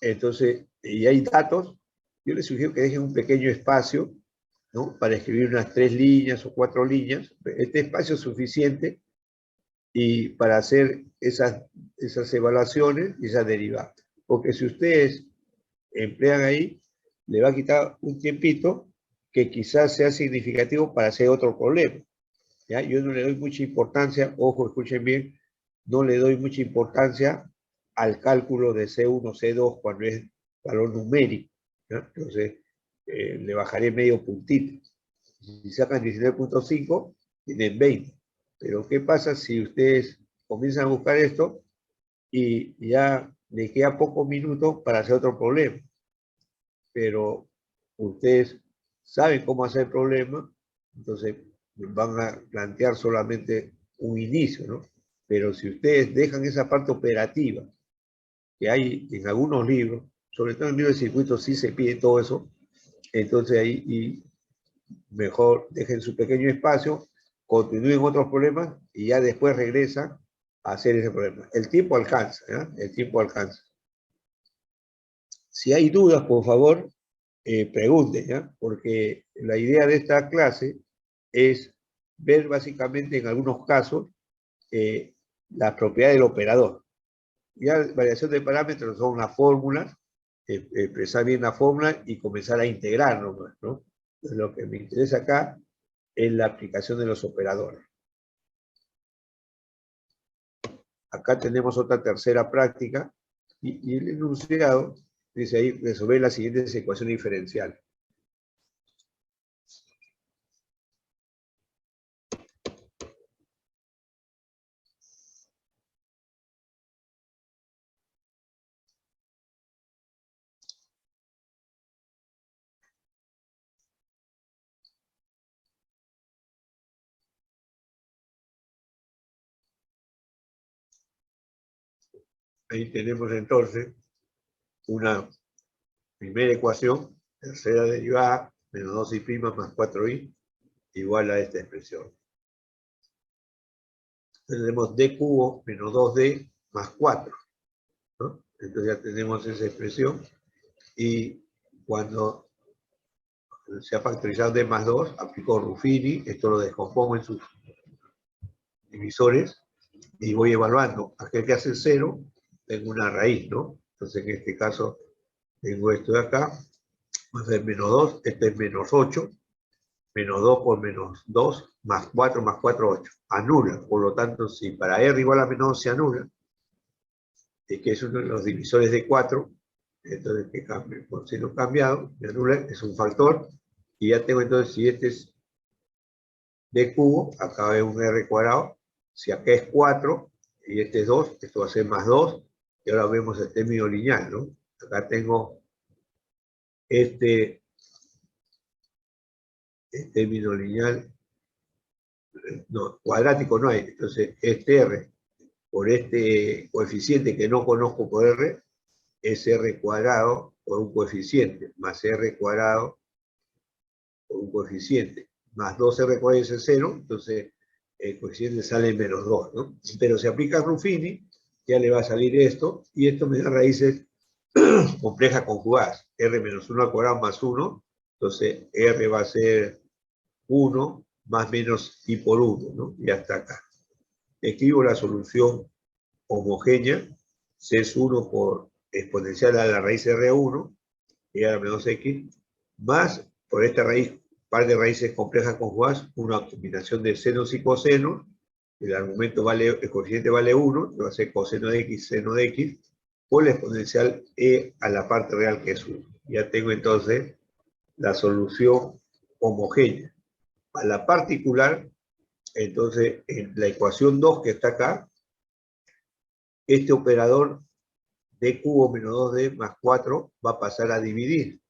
entonces, y hay datos, yo les sugiero que dejen un pequeño espacio, ¿no? Para escribir unas 3 líneas o 4 líneas. Este espacio es suficiente y para hacer esas evaluaciones y esas derivadas. Porque si ustedes emplean ahí, le va a quitar un tiempito que quizás sea significativo para hacer otro problema. ¿Ya? Yo no le doy mucha importancia, ojo, escuchen bien, no le doy mucha importancia al cálculo de C1, C2 cuando es valor numérico, ¿ya? Entonces, le bajaré medio puntito. Si sacan 19.5, tienen 20. Pero ¿qué pasa si ustedes comienzan a buscar esto y ya les queda pocos minutos para hacer otro problema? Pero ustedes saben cómo hacer el problema, entonces van a plantear solamente un inicio, ¿no? Pero si ustedes dejan esa parte operativa que hay en algunos libros, sobre todo en el libro de circuitos sí se pide todo eso, entonces ahí mejor dejen su pequeño espacio, continúen otros problemas y ya después regresan a hacer ese problema. El tiempo alcanza, ¿eh? El tiempo alcanza. Si hay dudas, por favor, pregunten, ¿ya? Porque la idea de esta clase es ver básicamente en algunos casos las propiedades del operador. Ya variación de parámetros son las fórmulas, expresar bien la fórmula y comenzar a integrar nomás, ¿no? Entonces, lo que me interesa acá es la aplicación de los operadores. Acá tenemos otra tercera práctica y el enunciado dice ahí resolver las siguientes ecuaciones diferenciales. Ahí tenemos entonces una primera ecuación, tercera derivada, menos 2i' más 4i, igual a esta expresión. Tenemos d cubo menos 2d más 4, ¿no? Entonces ya tenemos esa expresión y cuando se ha factorizado d más 2, aplico Ruffini, esto lo descompongo en sus divisores y voy evaluando. Aquel que hace 0, tengo una raíz, ¿no? Entonces en este caso tengo esto de acá, va a ser menos 2, este es menos 8, menos 2 por menos 2, más 4, 8. Anula, por lo tanto, si para R igual a menos 2 se anula, que es uno de los divisores de 4, entonces que cambie, por seno cambiado, me anula, es un factor, y ya tengo entonces, si este es d cubo, acá es un R cuadrado, si acá es 4, y este es 2, esto va a ser más 2, y ahora vemos el término lineal, ¿no? Acá tengo este término lineal, no, cuadrático no hay, entonces este R por este coeficiente que no conozco por R, es R cuadrado por un coeficiente, más R cuadrado por un coeficiente, más 2R cuadrado es 0, entonces el coeficiente sale menos 2, ¿no? Pero si aplica Ruffini, ya le va a salir esto, y esto me da raíces complejas conjugadas, R menos 1 al cuadrado más 1, entonces R va a ser 1 más menos I por 1, ¿no? Y hasta acá. Escribo la solución homogénea, C es 1 por exponencial a la raíz R1, y a menos X, más por esta raíz, par de raíces complejas conjugadas, una combinación de senos y cosenos, el argumento vale, el coeficiente vale 1, que va a ser coseno de X, seno de X, por la exponencial E a la parte real que es 1. Ya tengo entonces la solución homogénea. A la particular, entonces, en la ecuación 2 que está acá, este operador d cubo menos 2d más 4 va a pasar a dividir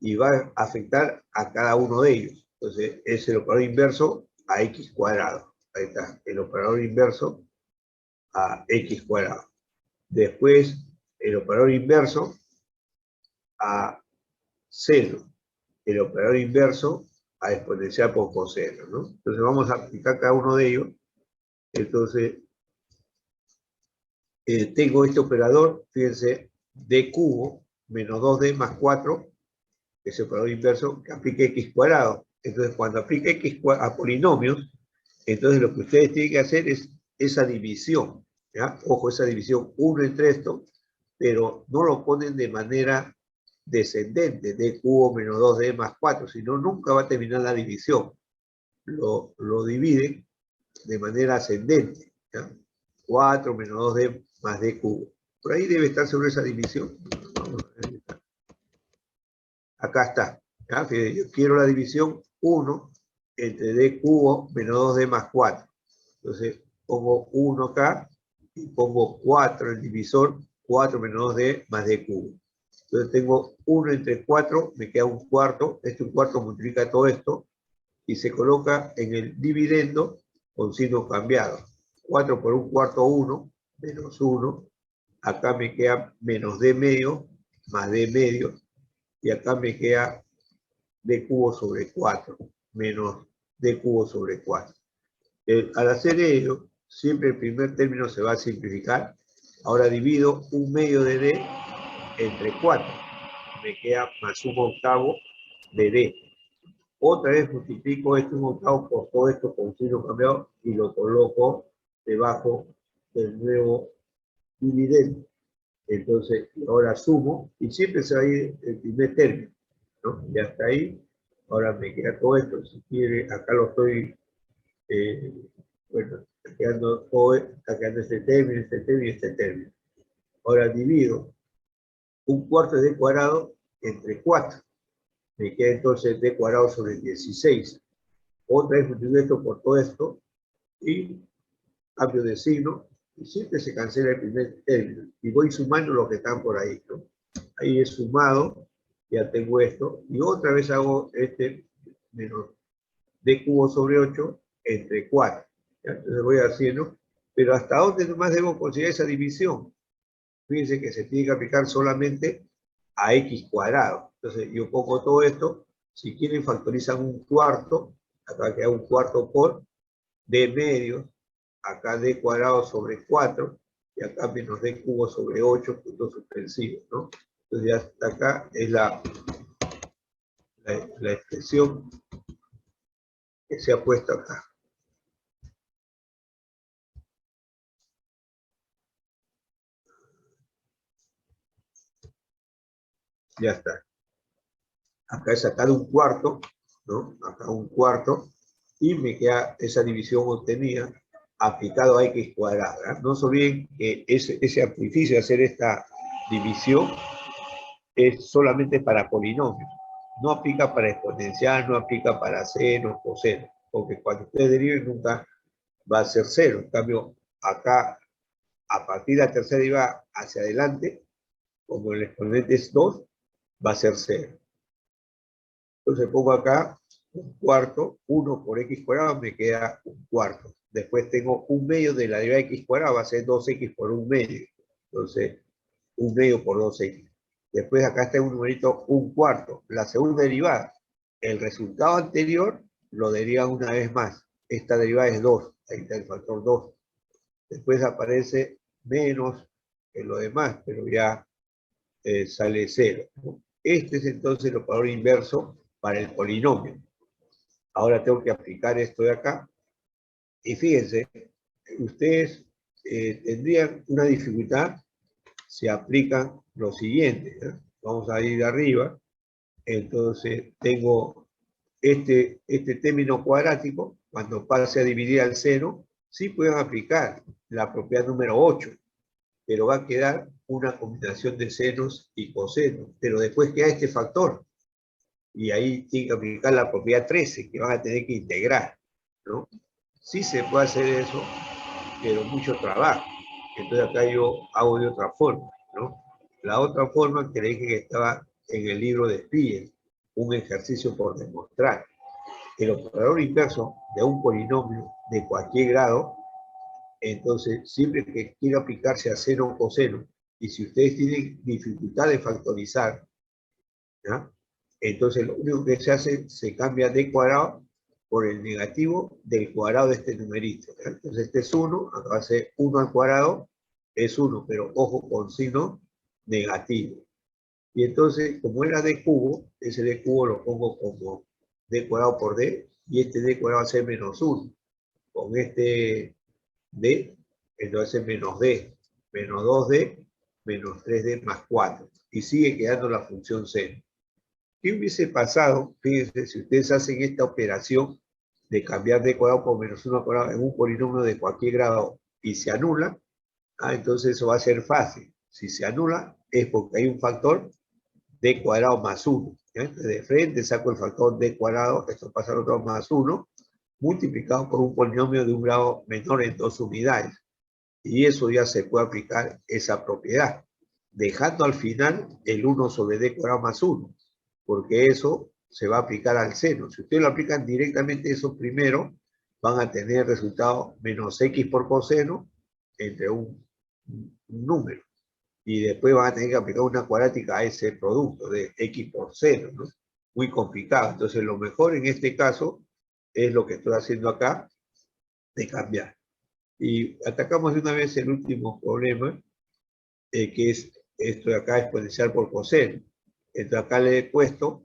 y va a afectar a cada uno de ellos. Entonces, es el operador inverso a x cuadrado. Ahí está, el operador inverso a x cuadrado. Después, el operador inverso a seno. El operador inverso a exponencial por coseno, ¿no? Entonces, vamos a aplicar cada uno de ellos. Entonces, tengo este operador, fíjense, d cubo menos 2d más 4, que es el operador inverso, que aplica x cuadrado. Entonces, cuando aplica x a polinomios, entonces lo que ustedes tienen que hacer es esa división, ¿ya? Ojo, esa división 1 entre esto, pero no lo ponen de manera descendente, d cubo menos 2d más 4, sino nunca va a terminar la división. Lo dividen de manera ascendente, ¿ya? 4 menos 2d más d cubo. Por ahí debe estar sobre esa división. Vamos a ver. Acá está. ¿Ya? Yo quiero la división 1 entre d cubo menos 2d más 4. Entonces pongo 1 acá y pongo 4 el divisor, 4 menos 2d más d cubo. Entonces tengo 1 entre 4, me queda un cuarto. Este un cuarto multiplica todo esto y se coloca en el dividendo con signo cambiado. 4 por un cuarto 1, menos 1. Acá me queda menos d medio más d medio. Y acá me queda d cubo sobre 4, menos d cubo sobre 4. Al hacer ello, siempre el primer término se va a simplificar. Ahora divido un medio de d entre 4. Me queda más un octavo de d. Otra vez multiplico esto un octavo por todo esto con signo cambiado y lo coloco debajo del nuevo dividendo. Entonces, ahora sumo y siempre se va a ir el primer término, ¿no? Y hasta ahí, ahora me queda todo esto. Si quiere, acá lo estoy, bueno, está quedando todo, está quedando este término, este término y este término. Ahora divido un cuarto de d cuadrado entre 4. Me queda entonces d cuadrado sobre 16. Otra vez multiplico esto por todo esto y cambio de signo y siempre se cancela el primer término. Y voy sumando los que están por ahí, ¿no? Ahí he sumado, ya tengo esto, y otra vez hago este menos d cubo sobre 8 entre 4. ¿Ya? Entonces voy haciendo, pero ¿hasta dónde nomás debo considerar esa división? Fíjense que se tiene que aplicar solamente a x cuadrado. Entonces yo pongo todo esto, si quieren factorizan un cuarto, acá queda un cuarto por d medios, acá d cuadrado sobre 4, y acá menos d cubo sobre 8, puntos suspensivos, ¿no? Entonces ya hasta acá es la expresión que se ha puesto acá. Ya está. Acá he sacado un cuarto, ¿no? Acá un cuarto, y me queda esa división obtenida aplicado a x cuadrado, ¿eh? No se olviden que ese artificio de hacer esta división es solamente para polinomios. No aplica para exponencial, no aplica para seno, coseno, porque cuando ustedes deriven nunca va a ser cero. En cambio, acá, a partir de la tercera derivada hacia adelante, como el exponente es 2, va a ser 0. Entonces pongo acá un cuarto, 1 por x cuadrado me queda un cuarto. Después tengo un medio de la derivada de x cuadrado, va a ser 2x por un medio. Entonces, un medio por 2x. Después acá está un numerito, un cuarto. La segunda derivada. El resultado anterior lo deriva una vez más. Esta derivada es 2. Ahí está el factor 2. Después aparece menos que lo demás, pero ya sale 0, ¿no? Este es entonces el operador inverso para el polinomio. Ahora tengo que aplicar esto de acá. Y fíjense, ustedes tendrían una dificultad si aplican lo siguiente, ¿eh? Vamos a ir arriba. Entonces tengo este término cuadrático, cuando pase a dividir al seno, sí pueden aplicar la propiedad número 8, pero va a quedar una combinación de senos y cosenos, pero después queda este factor. y ahí tiene que aplicar la propiedad 13, que van a tener que integrar, ¿no? Sí se puede hacer eso, pero mucho trabajo. Entonces acá yo hago de otra forma, ¿no? La otra forma que le dije que estaba en el libro de Spiegel, un ejercicio por demostrar. El operador inverso de un polinomio de cualquier grado, entonces siempre que quiera aplicarse a seno o coseno, y si ustedes tienen dificultad de factorizar, ¿ya? Entonces lo único que se hace, se cambia d cuadrado por el negativo del cuadrado de este numerito, ¿ya? Entonces este es 1, acá va a ser 1 al cuadrado, es 1, pero ojo con signo negativo. Y entonces, como era d cubo, ese d cubo lo pongo como d cuadrado por d, y este d cuadrado va a ser menos 1. Con este d, entonces menos d, menos 2d, menos 3d más 4. Y sigue quedando la función 0. ¿Qué hubiese pasado? Fíjense, si ustedes hacen esta operación de cambiar d cuadrado por menos 1 al cuadrado en un polinomio de cualquier grado y se anula, entonces eso va a ser fácil. Si se anula, es porque hay un factor d cuadrado más 1. ¿Ya? De frente saco el factor d cuadrado, esto pasa al otro más 1, multiplicado por un polinomio de un grado menor en 2 unidades. Y eso ya se puede aplicar esa propiedad, dejando al final el 1 sobre d cuadrado más 1, porque eso se va a aplicar al seno. Si ustedes lo aplican directamente eso primero, van a tener el resultado menos x por coseno entre un número. Y después van a tener que aplicar una cuadrática a ese producto de x por seno, ¿no? Muy complicado. Entonces lo mejor en este caso es lo que estoy haciendo acá, de cambiar. Y atacamos de una vez el último problema, que es esto de acá, exponencial por coseno. Entonces acá le he puesto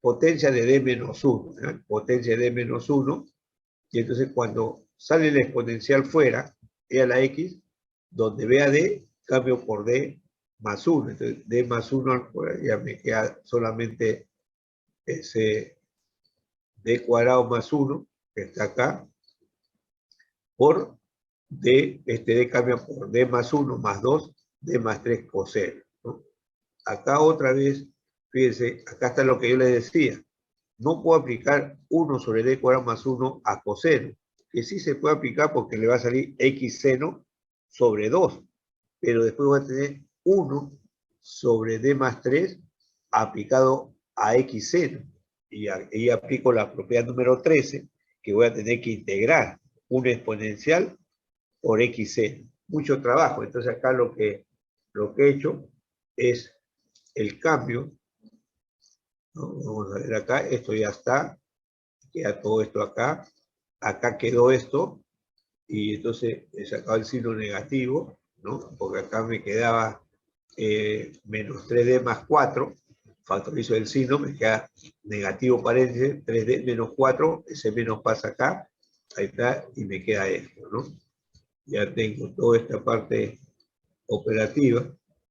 potencia de d menos 1, ¿eh? Potencia de d menos 1, y entonces cuando sale la exponencial fuera, e a la x, donde vea d, cambio por d más 1. Entonces d más 1 ya me queda solamente ese d cuadrado más 1, que está acá, por d, este d cambia por d más 1 más 2, d más 3 coseno, ¿no? Acá otra vez, fíjense, acá está lo que yo les decía. No puedo aplicar 1 sobre d cuadrado más 1 a coseno, que sí se puede aplicar porque le va a salir x seno sobre 2, pero después voy a tener 1 sobre d más 3 aplicado a x seno, y ahí aplico la propiedad número 13, que voy a tener que integrar una exponencial por x seno. Mucho trabajo. Entonces acá lo que he hecho es el cambio, ¿no? Vamos a ver acá, esto ya está, queda todo esto acá, acá quedó esto, y entonces he sacado el signo negativo, ¿no? Porque acá me quedaba menos 3d más 4, factorizo el signo, me queda negativo paréntesis, 3d menos 4, ese menos pasa acá, ahí está, y me queda esto, ¿no? Ya tengo toda esta parte operativa,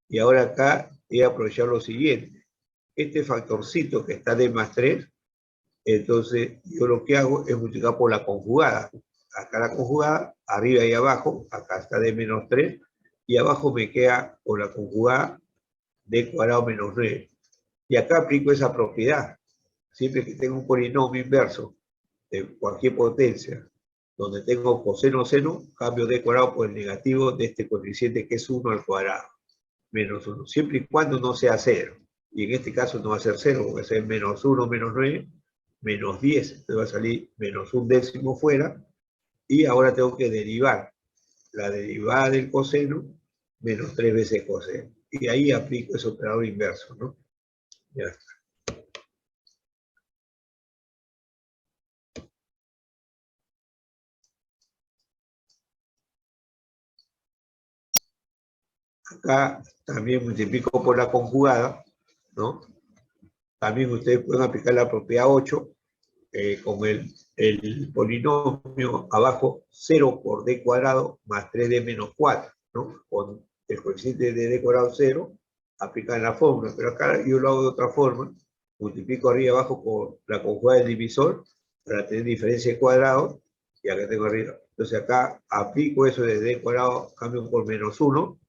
y ahora acá voy a aprovechar lo siguiente. Este factorcito que está d más 3, entonces yo lo que hago es multiplicar por la conjugada. Acá la conjugada, arriba y abajo, acá está d menos 3, y abajo me queda por la conjugada d cuadrado menos 9. Y acá aplico esa propiedad. Siempre que tengo un polinomio inverso de cualquier potencia, donde tengo coseno seno, cambio d cuadrado por el negativo de este coeficiente que es 1 al cuadrado, menos 1, siempre y cuando no sea 0. Y en este caso no va a ser 0, porque va a ser menos 1 menos 9, menos 10, entonces va a salir menos un décimo fuera, y ahora tengo que derivar la derivada del coseno menos 3 veces coseno. Y ahí aplico ese operador inverso, ¿no? Ya está. Acá también multiplico por la conjugada, ¿no? También ustedes pueden aplicar la propiedad 8, con el polinomio abajo 0 por d cuadrado más 3d menos 4, ¿no? Con el coeficiente de d cuadrado 0, aplican la fórmula, pero acá yo lo hago de otra forma, multiplico arriba y abajo por la conjugada del divisor para tener diferencia de cuadrados, y acá tengo arriba. Entonces acá aplico eso de d cuadrado, cambio por menos 1,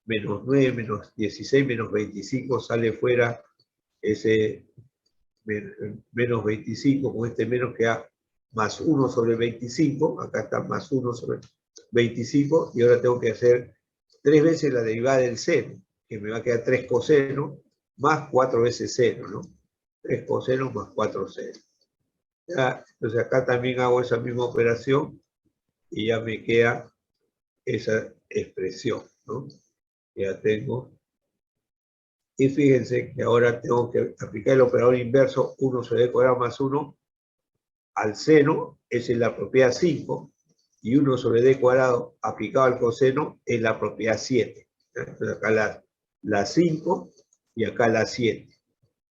menos 9, menos 16, menos 25, sale fuera ese menos 25, con este menos queda más 1 sobre 25, acá está más 1 sobre 25, y ahora tengo que hacer 3 veces la derivada del seno, que me va a quedar 3 coseno más 4 veces seno, ¿no? 3 coseno más 4 seno. Ya, entonces acá también hago esa misma operación y ya me queda esa expresión, ¿no? Ya tengo. Y fíjense que ahora tengo que aplicar el operador inverso 1 sobre d cuadrado más 1 al seno, es en la propiedad 5, y 1 sobre d cuadrado aplicado al coseno es la propiedad 7. Entonces acá la 5 y acá la 7.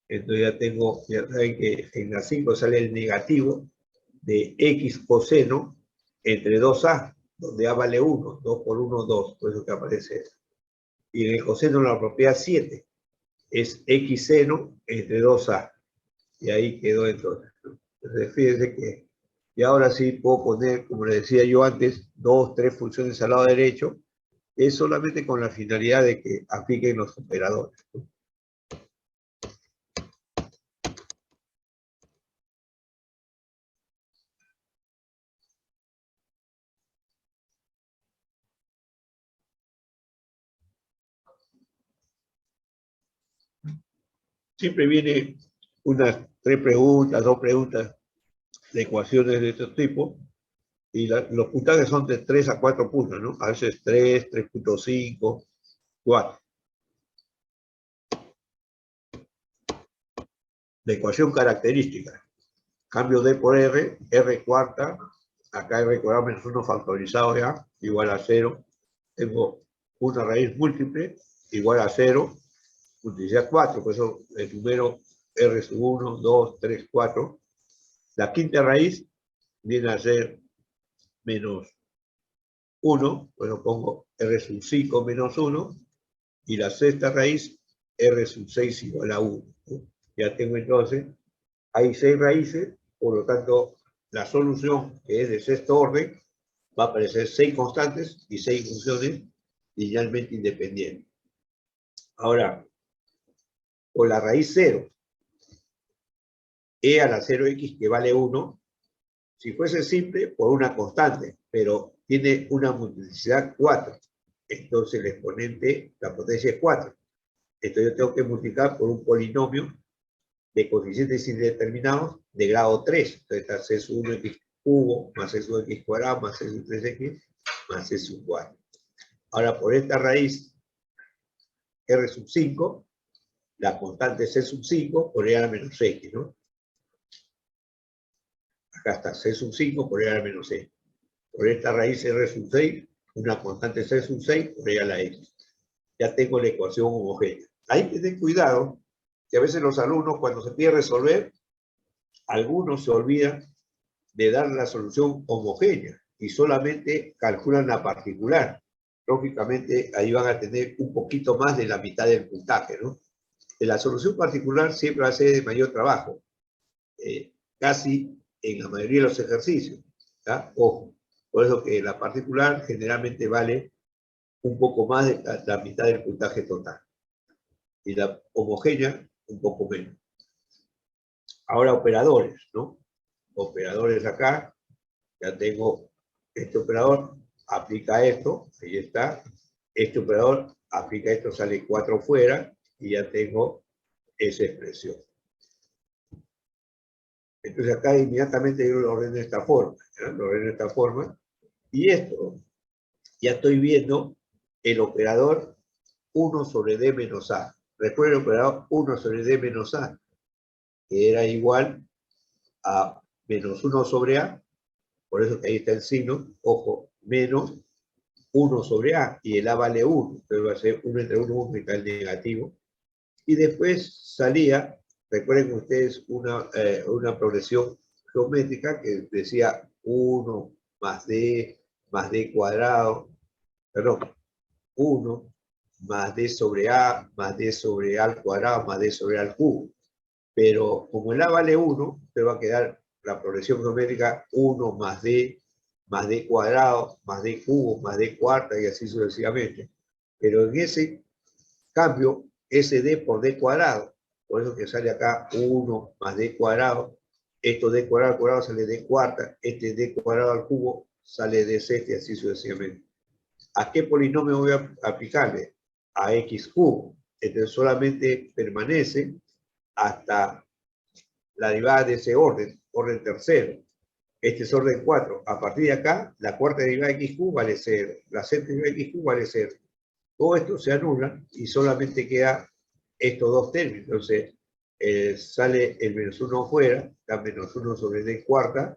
Entonces ya tengo, ya saben que en la 5 sale el negativo de x coseno entre 2a, donde a vale 1, 2 por 1, 2, por eso que aparece eso. Y en el coseno la propiedad 7 es x seno entre 2a. Y ahí quedó entonces. Entonces fíjense que y ahora sí puedo poner, como les decía yo antes, 2, 3 funciones al lado derecho, es solamente con la finalidad de que apliquen los operadores, ¿no? Siempre viene unas 3 preguntas, 2 preguntas de ecuaciones de este tipo, y los puntajes son de 3 a 4 puntos, ¿no? A veces 3, 3.5, 4. La ecuación característica. Cambio D por R, R cuarta, acá R cuadrado menos 1 factorizado ya, igual a 0. Tengo una raíz múltiple, igual a 0, multiplicidad 4, por eso el número R sub 1, 2, 3, 4. La quinta raíz viene a ser menos 1, bueno, pongo R sub 5 menos 1, y la sexta raíz, R sub 6 igual a 1. Ya tengo entonces, hay 6 raíces, por lo tanto, la solución, que es de sexto orden, va a aparecer 6 constantes y 6 funciones linealmente independientes. Ahora, con la raíz 0, e a la 0x que vale 1, si fuese simple, por una constante, pero tiene una multiplicidad 4. Entonces el exponente, la potencia es 4. Entonces yo tengo que multiplicar por un polinomio de coeficientes indeterminados de grado 3. Entonces está c sub 1x cubo más c sub x cuadrado más c sub 3x más c sub 4. Ahora por esta raíz r sub 5, la constante c sub 5 por e a la menos x, ¿no? Acá está c sub 5 por e a la menos x. Por esta raíz r sub 6, una constante c sub 6 por e a la x. Ya tengo la ecuación homogénea. Hay que tener cuidado, que a veces los alumnos, cuando se pide resolver, algunos se olvidan de dar la solución homogénea y solamente calculan la particular. Lógicamente, ahí van a tener un poquito más de la mitad del puntaje, ¿no? La solución particular siempre va a ser de mayor trabajo, casi en la mayoría de los ejercicios, ¿tá? Ojo, por eso que la particular generalmente vale un poco más de la mitad del puntaje total. Y la homogénea, un poco menos. Ahora operadores, ¿no? Operadores acá, ya tengo este operador, aplica esto, ahí está. Este operador aplica esto, sale 4 fuera, y ya tengo esa expresión. Entonces acá inmediatamente yo lo ordeno de esta forma, ¿ya? Lo ordeno de esta forma, y esto, ya estoy viendo el operador 1 sobre d menos a. Recuerden el operador 1 sobre d menos a, que era igual a menos 1 sobre a, por eso que ahí está el signo, ojo, menos 1 sobre a, y el a vale 1, entonces va a ser 1 entre 1, 1 y está el negativo. Y después salía, recuerden ustedes, una progresión geométrica que decía 1 más d cuadrado, perdón, 1 más d sobre a, más d sobre a al cuadrado, más d sobre a al cubo. Pero como el a vale 1, te va a quedar la progresión geométrica 1 más d cuadrado, más d cubo, más d cuarta, y así sucesivamente. Pero en ese cambio, ese d por d cuadrado Por eso que sale acá 1 más d cuadrado. Esto d cuadrado al cuadrado sale d cuarta. Este d cuadrado al cubo sale d sexta y así sucesivamente. ¿A qué polinomio voy a aplicarle? A x cubo. Entonces solamente permanece hasta la derivada de ese orden tercero. Este es orden 4. A partir de acá, la cuarta derivada de x cubo vale 0. La séptima derivada de x cubo vale 0. Todo esto se anula y solamente queda estos dos términos. Entonces, sale el menos 1 afuera, da menos 1 sobre d cuarta.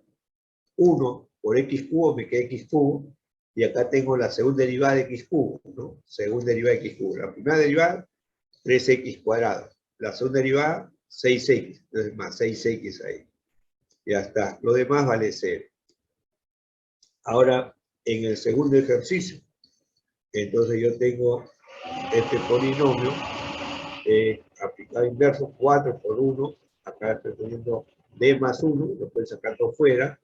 1 por x cubo me queda x cubo. Y acá tengo la segunda derivada de x cubo, ¿no? Segunda derivada de x cubo. La primera derivada, 3x cuadrado. La segunda derivada, 6x. Entonces, más 6x ahí. Ya está. Lo demás vale 0. Ahora, en el segundo ejercicio, entonces yo tengo este polinomio aplicado inverso, 4 por 1. Acá estoy poniendo d más 1, lo estoy sacando fuera.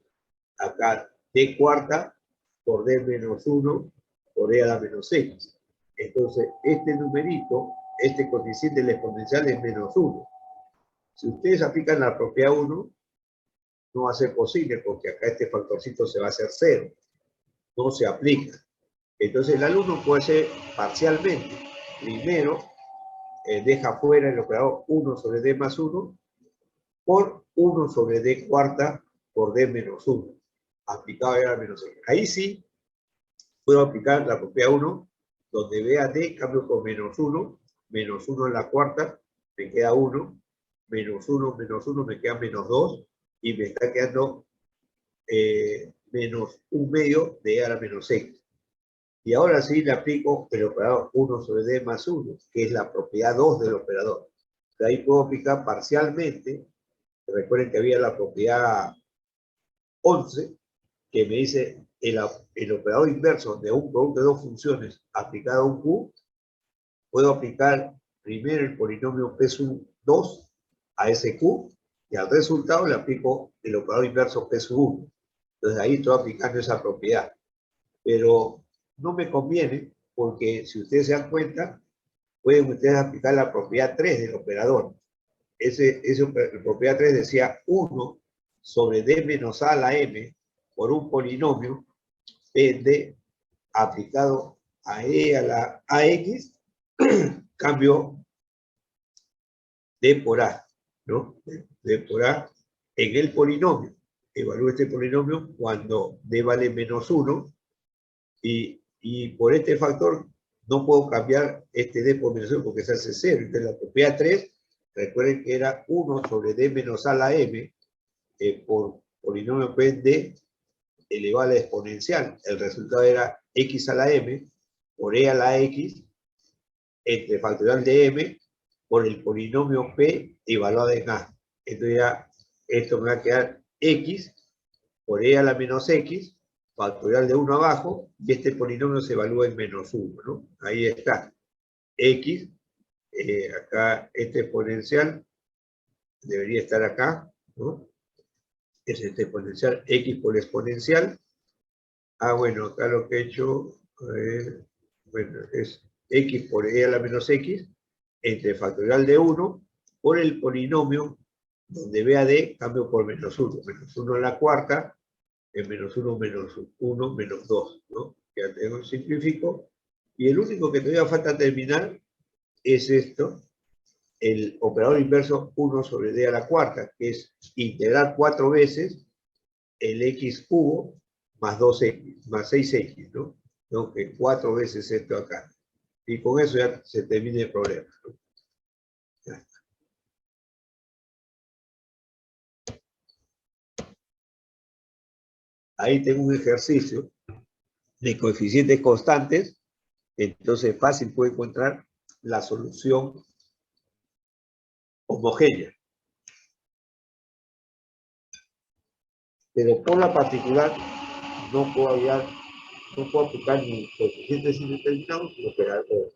Acá d cuarta por d menos 1 por e a la menos x. Entonces, este numerito, este coeficiente de la exponencial es menos 1. Si ustedes aplican la propiedad 1, no va a ser posible porque acá este factorcito se va a hacer 0. No se aplica. Entonces el alumno puede hacer parcialmente. Primero, deja fuera el operador 1 sobre d más 1 por 1 sobre d cuarta por d menos 1. Aplicado a menos x. Ahí sí puedo aplicar la propiedad 1, donde vea d, cambio por menos 1 en la cuarta, me queda 1, menos 1 me queda menos 2, y me está quedando menos 1 medio de e a la menos x. Y ahora sí le aplico el operador 1 sobre d más 1, que es la propiedad 2 del operador. De ahí puedo aplicar parcialmente. Recuerden que había la propiedad 11, que me dice el operador inverso de un producto de dos funciones aplicado a un q. Puedo aplicar primero el polinomio p sub 2 a ese q, y al resultado le aplico el operador inverso p sub 1. Entonces ahí estoy aplicando esa propiedad. Pero no me conviene, porque si ustedes se dan cuenta, pueden ustedes aplicar la propiedad 3 del operador. La propiedad 3 decía 1 sobre d menos a la m por un polinomio d aplicado a e a la ax, cambio d por a, ¿no? D por a en el polinomio. Evalúo este polinomio cuando d vale menos 1, y por este factor no puedo cambiar este d por menos 1 porque se hace 0. Entonces la propiedad 3, recuerden que era 1 sobre d menos a la m por polinomio p d elevado a la exponencial. El resultado era x a la m por e a la x entre factorial de m por el polinomio p evaluado en a. Entonces ya esto me va a quedar x por e a la menos x, factorial de 1 abajo, y este polinomio se evalúa en menos 1, ¿no? Ahí está. X, acá este exponencial debería estar acá, ¿no? Es este exponencial, x por exponencial. Ah, bueno, acá lo que he hecho, bueno, es x por e a la menos x, entre factorial de 1, por el polinomio, donde vea d, cambio por menos 1. Menos 1 en la cuarta, en menos 1, menos 2, ¿no? Ya tengo, simplifico. Y el único que todavía falta terminar es esto, el operador inverso 1 sobre d a la cuarta, que es integrar 4 veces el x cubo más 2x, más 6x, ¿no? Tengo que 4 veces esto acá. Y con eso ya se termina el problema, ¿no? Ya está. Ahí tengo un ejercicio de coeficientes constantes. Entonces fácil puedo encontrar la solución homogénea. Pero por la particular no puedo aplicar ni coeficientes indeterminados ni operadores.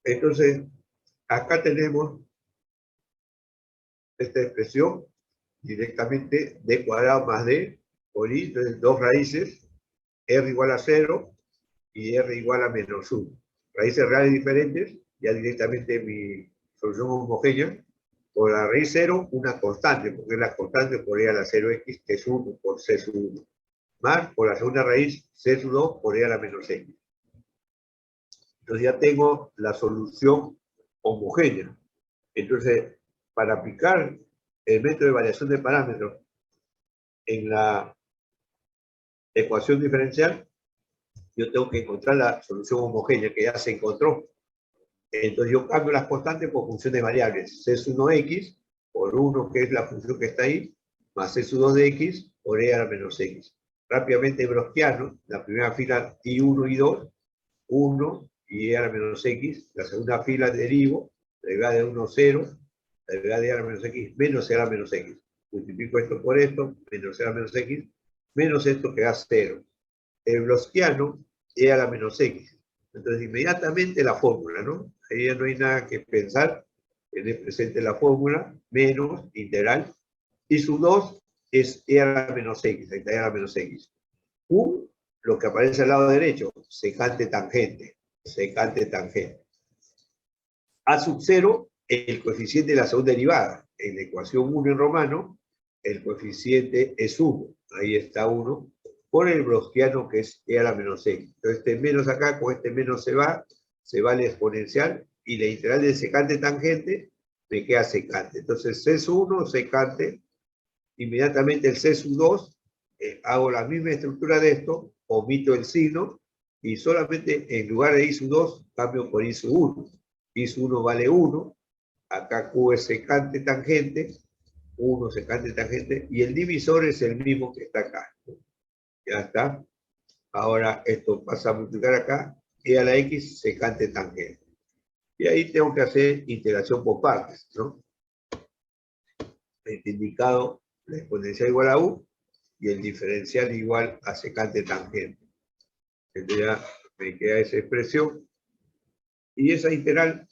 Entonces, acá tenemos esta expresión directamente d cuadrado más d por i, entonces dos raíces, r igual a 0 y r igual a menos 1. Raíces reales diferentes, ya directamente mi solución homogénea. Por la raíz 0, una constante, porque la constante por e a la 0x, que es 1 por c sub 1. Más, por la segunda raíz, c sub 2 por e a la menos x. Entonces ya tengo la solución homogénea. Entonces, para aplicar el método de variación de parámetros en la ecuación diferencial, yo tengo que encontrar la solución homogénea que ya se encontró. Entonces yo cambio las constantes por función de variables. C sub 1x por 1, que es la función que está ahí, más C sub 2 de x por e a la menos x. Rápidamente browskiano, la primera fila i1 y 2, 1 y e a la menos x. La segunda fila derivo, derivada de 1, 0, derivada de e a la menos x, menos e a la menos x. Multiplico esto por esto, menos e a la menos x, menos esto que da 0. El browskiano, e a la menos x. Entonces, inmediatamente la fórmula, ¿no? Ahí ya no hay nada que pensar. Tiene presente la fórmula, menos, integral. Y su 2 es e a la menos x, ahí está e a la menos x. U, lo que aparece al lado derecho, secante tangente. Secante tangente. A sub 0, el coeficiente de la segunda derivada. En la ecuación 1 en romano, el coeficiente es 1. Ahí está 1. Por el browskiano, que es e a la menos x. Entonces este menos acá, con este menos se va la exponencial, y la integral del secante tangente me queda secante. Entonces c sub 1, secante, inmediatamente el c sub 2, hago la misma estructura de esto, omito el signo, y solamente en lugar de i sub 2, cambio por i sub 1. I sub 1 vale 1, acá q es secante tangente, 1 secante tangente, y el divisor es el mismo que está acá. Ya está. Ahora esto pasa a multiplicar acá, e a la x secante tangente. Y ahí tengo que hacer integración por partes, ¿no? El indicado, la exponencial igual a u, y el diferencial igual a secante tangente. Entonces ya me queda esa expresión. Y esa integral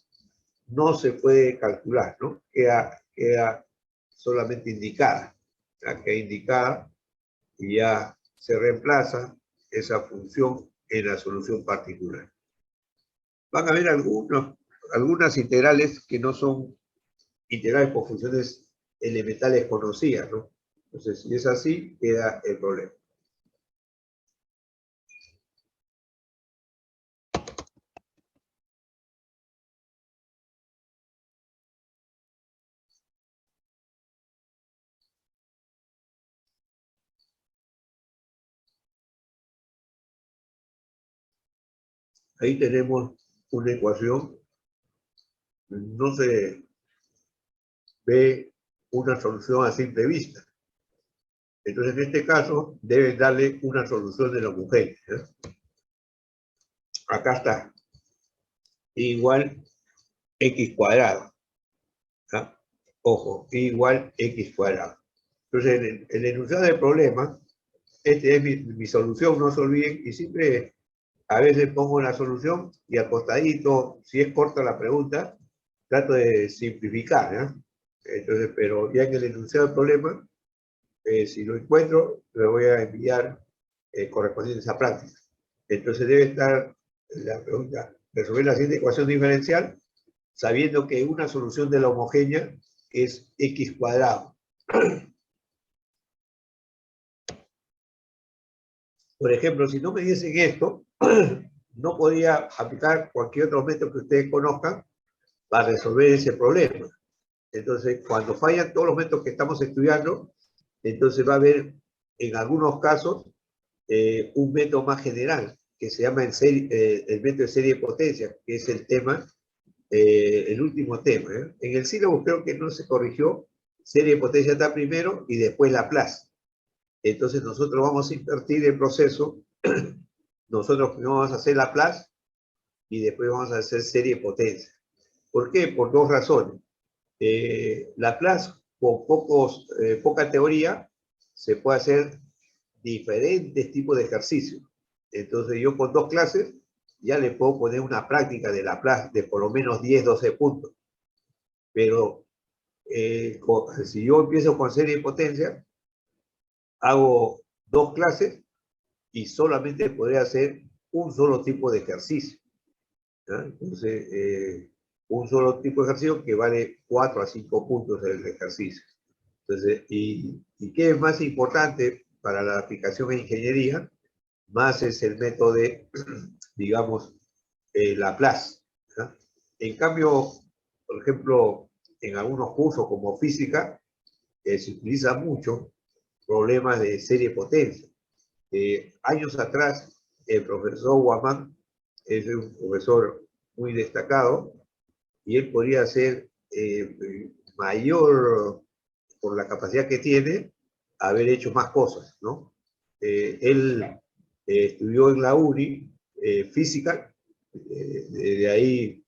no se puede calcular, ¿no? Queda solamente indicada. Ya queda indicada y ya se reemplaza esa función en la solución particular. Van a haber algunas integrales que no son integrales por funciones elementales conocidas, ¿no? Entonces, si es así, queda el problema. Ahí tenemos una ecuación, no se ve una solución a simple vista. Entonces, en este caso, deben darle una solución de la homogénea, ¿eh? Acá está. Igual x cuadrado. ¿Ah? Ojo, igual x cuadrado. Entonces, el enunciado del problema, este es mi solución, no se olviden, y siempre a veces pongo la solución y al costadito, si es corta la pregunta, trato de simplificar, ¿eh? Entonces, pero ya en el enunciado del problema, si lo encuentro, le voy a enviar correspondiente a esa práctica. Entonces debe estar la pregunta, resolver la siguiente ecuación diferencial, sabiendo que una solución de la homogénea es x cuadrado. Por ejemplo, si no me diesen esto, no podría aplicar cualquier otro método que ustedes conozcan para resolver ese problema. Entonces, cuando fallan todos los métodos que estamos estudiando, entonces va a haber, en algunos casos, un método más general, que se llama el método de serie de potencia, que es el tema, el último tema, ¿eh? En el sílabo creo que no se corrigió, serie de potencia está primero y después Laplace. Entonces nosotros vamos a invertir el proceso, nosotros primero vamos a hacer Laplace y después vamos a hacer serie de potencia. ¿Por qué? Por dos razones. Laplace, con poca teoría, se puede hacer diferentes tipos de ejercicios. Entonces yo con 2 clases ya le puedo poner una práctica de Laplace de por lo menos 10, 12 puntos. Pero si yo empiezo con serie de potencia, hago 2 clases y solamente podría hacer un solo tipo de ejercicio, ¿ya? Entonces, un solo tipo de ejercicio que vale 4 a 5 puntos del ejercicio. Entonces, ¿y qué es más importante para la aplicación en ingeniería? Más es el método de, digamos, Laplace, ¿ya? En cambio, por ejemplo, en algunos cursos como física, se utiliza mucho problemas de serie potencia. Años atrás, el profesor Guamán es un profesor muy destacado y él podría ser mayor, por la capacidad que tiene, haber hecho más cosas, ¿no? Él estudió en la UNI física, de ahí,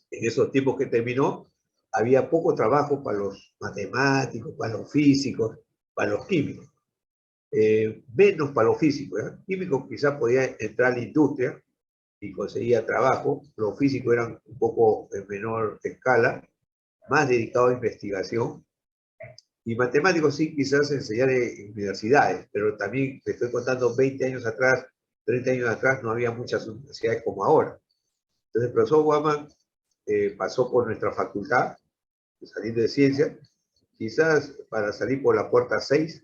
en esos tiempos que terminó, había poco trabajo para los matemáticos, para los físicos, para los químicos. Menos para los físicos. Químicos quizás podía entrar a la industria y conseguía trabajo. Los físicos eran un poco en menor escala, más dedicados a investigación. Y matemáticos sí, quizás enseñar en universidades, pero también te estoy contando 20 años atrás, 30 años atrás, no había muchas universidades como ahora. Entonces el profesor Guamán pasó por nuestra facultad, saliendo de ciencia, quizás para salir por la puerta 6,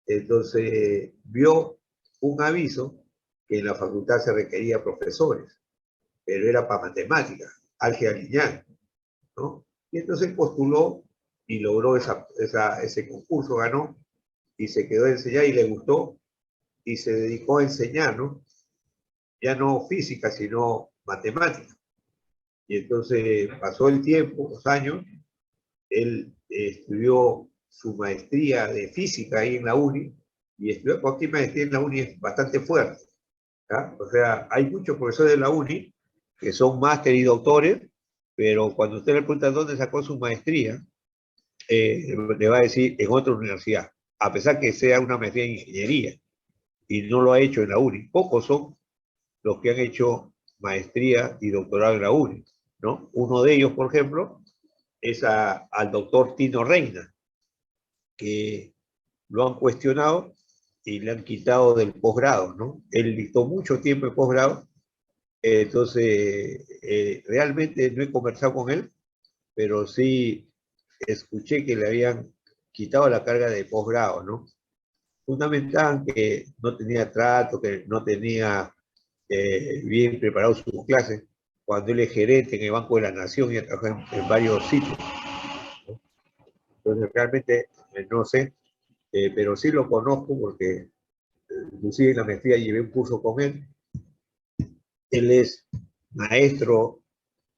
entonces vio un aviso que en la facultad se requería profesores, pero era para matemáticas, álgebra lineal, ¿no? Y entonces postuló y logró ese concurso, ganó, y se quedó a enseñar y le gustó, y se dedicó a enseñar, ¿no? Ya no física, sino matemática. Y entonces pasó el tiempo, los años, él estudió su maestría de física ahí en la UNI, y estudió cualquier maestría en la UNI es bastante fuerte, ¿ya? O sea, hay muchos profesores de la UNI que son máster y doctores, pero cuando usted le pregunta dónde sacó su maestría, le va a decir en otra universidad, a pesar que sea una maestría en ingeniería, y no lo ha hecho en la UNI. Pocos son los que han hecho maestría y doctorado en la UNI, ¿no? Uno de ellos, por ejemplo, es al doctor Tino Reina, que lo han cuestionado y le han quitado del posgrado, ¿no? Él dictó mucho tiempo en posgrado, entonces realmente no he conversado con él, pero sí escuché que le habían quitado la carga de posgrado, ¿no? Fundamentaban que no tenía trato, que no tenía bien preparado sus clases, cuando él es gerente en el Banco de la Nación y ha trabajado en varios sitios, ¿no? Entonces realmente no sé, pero sí lo conozco porque inclusive en la maestría llevé un curso con él. Él es maestro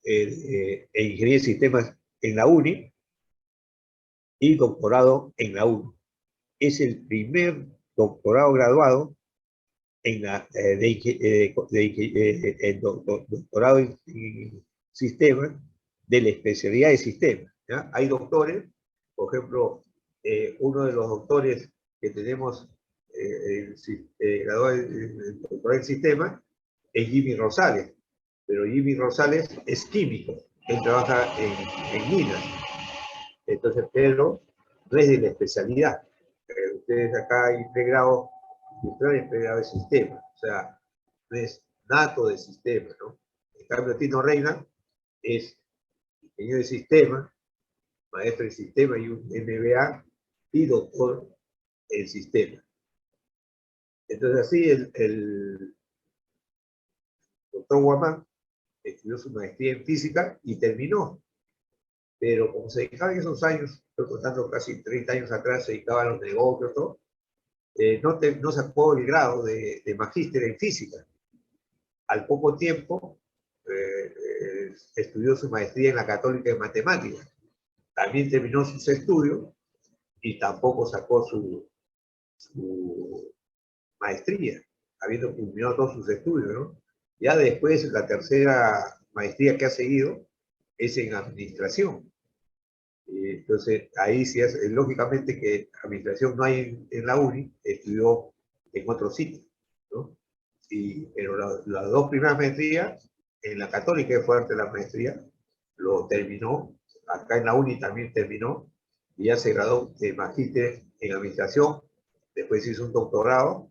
en ingeniería de sistemas en la UNI y doctorado en la UNI. Es el primer doctorado graduado en doctorado en sistemas de la especialidad de sistemas, ¿ya? Hay doctores, por ejemplo, uno de los doctores que tenemos graduado en doctorado en sistemas es Jimmy Rosales, pero Jimmy Rosales es químico, él trabaja en minas, entonces, pero no es de la especialidad. Ustedes acá hay pregrado industrial y pregrado de sistema, o sea, no es nato de sistema, ¿no? En cambio, Tino Reina es ingeniero de sistema, maestro en sistema y un MBA y doctor en sistema. Entonces, así el doctor Guamán estudió su maestría en física y terminó. Pero como se dedicaba en esos años, estoy contando casi 30 años atrás, se dedicaba a los negocios, todo, no sacó el grado de magíster en física. Al poco tiempo, estudió su maestría en la Católica en Matemáticas. También terminó sus estudios y tampoco sacó su maestría, habiendo culminado todos sus estudios, ¿no? Ya después, la tercera maestría que ha seguido es en administración. Entonces, ahí sí es, lógicamente que administración no hay en la UNI, estudió en otro sitio, ¿no? Pero las 2 primeras maestrías, en la Católica, que fue antes de la maestría, lo terminó acá en la uni también terminó, y ya se graduó de magíster en administración, después hizo un doctorado,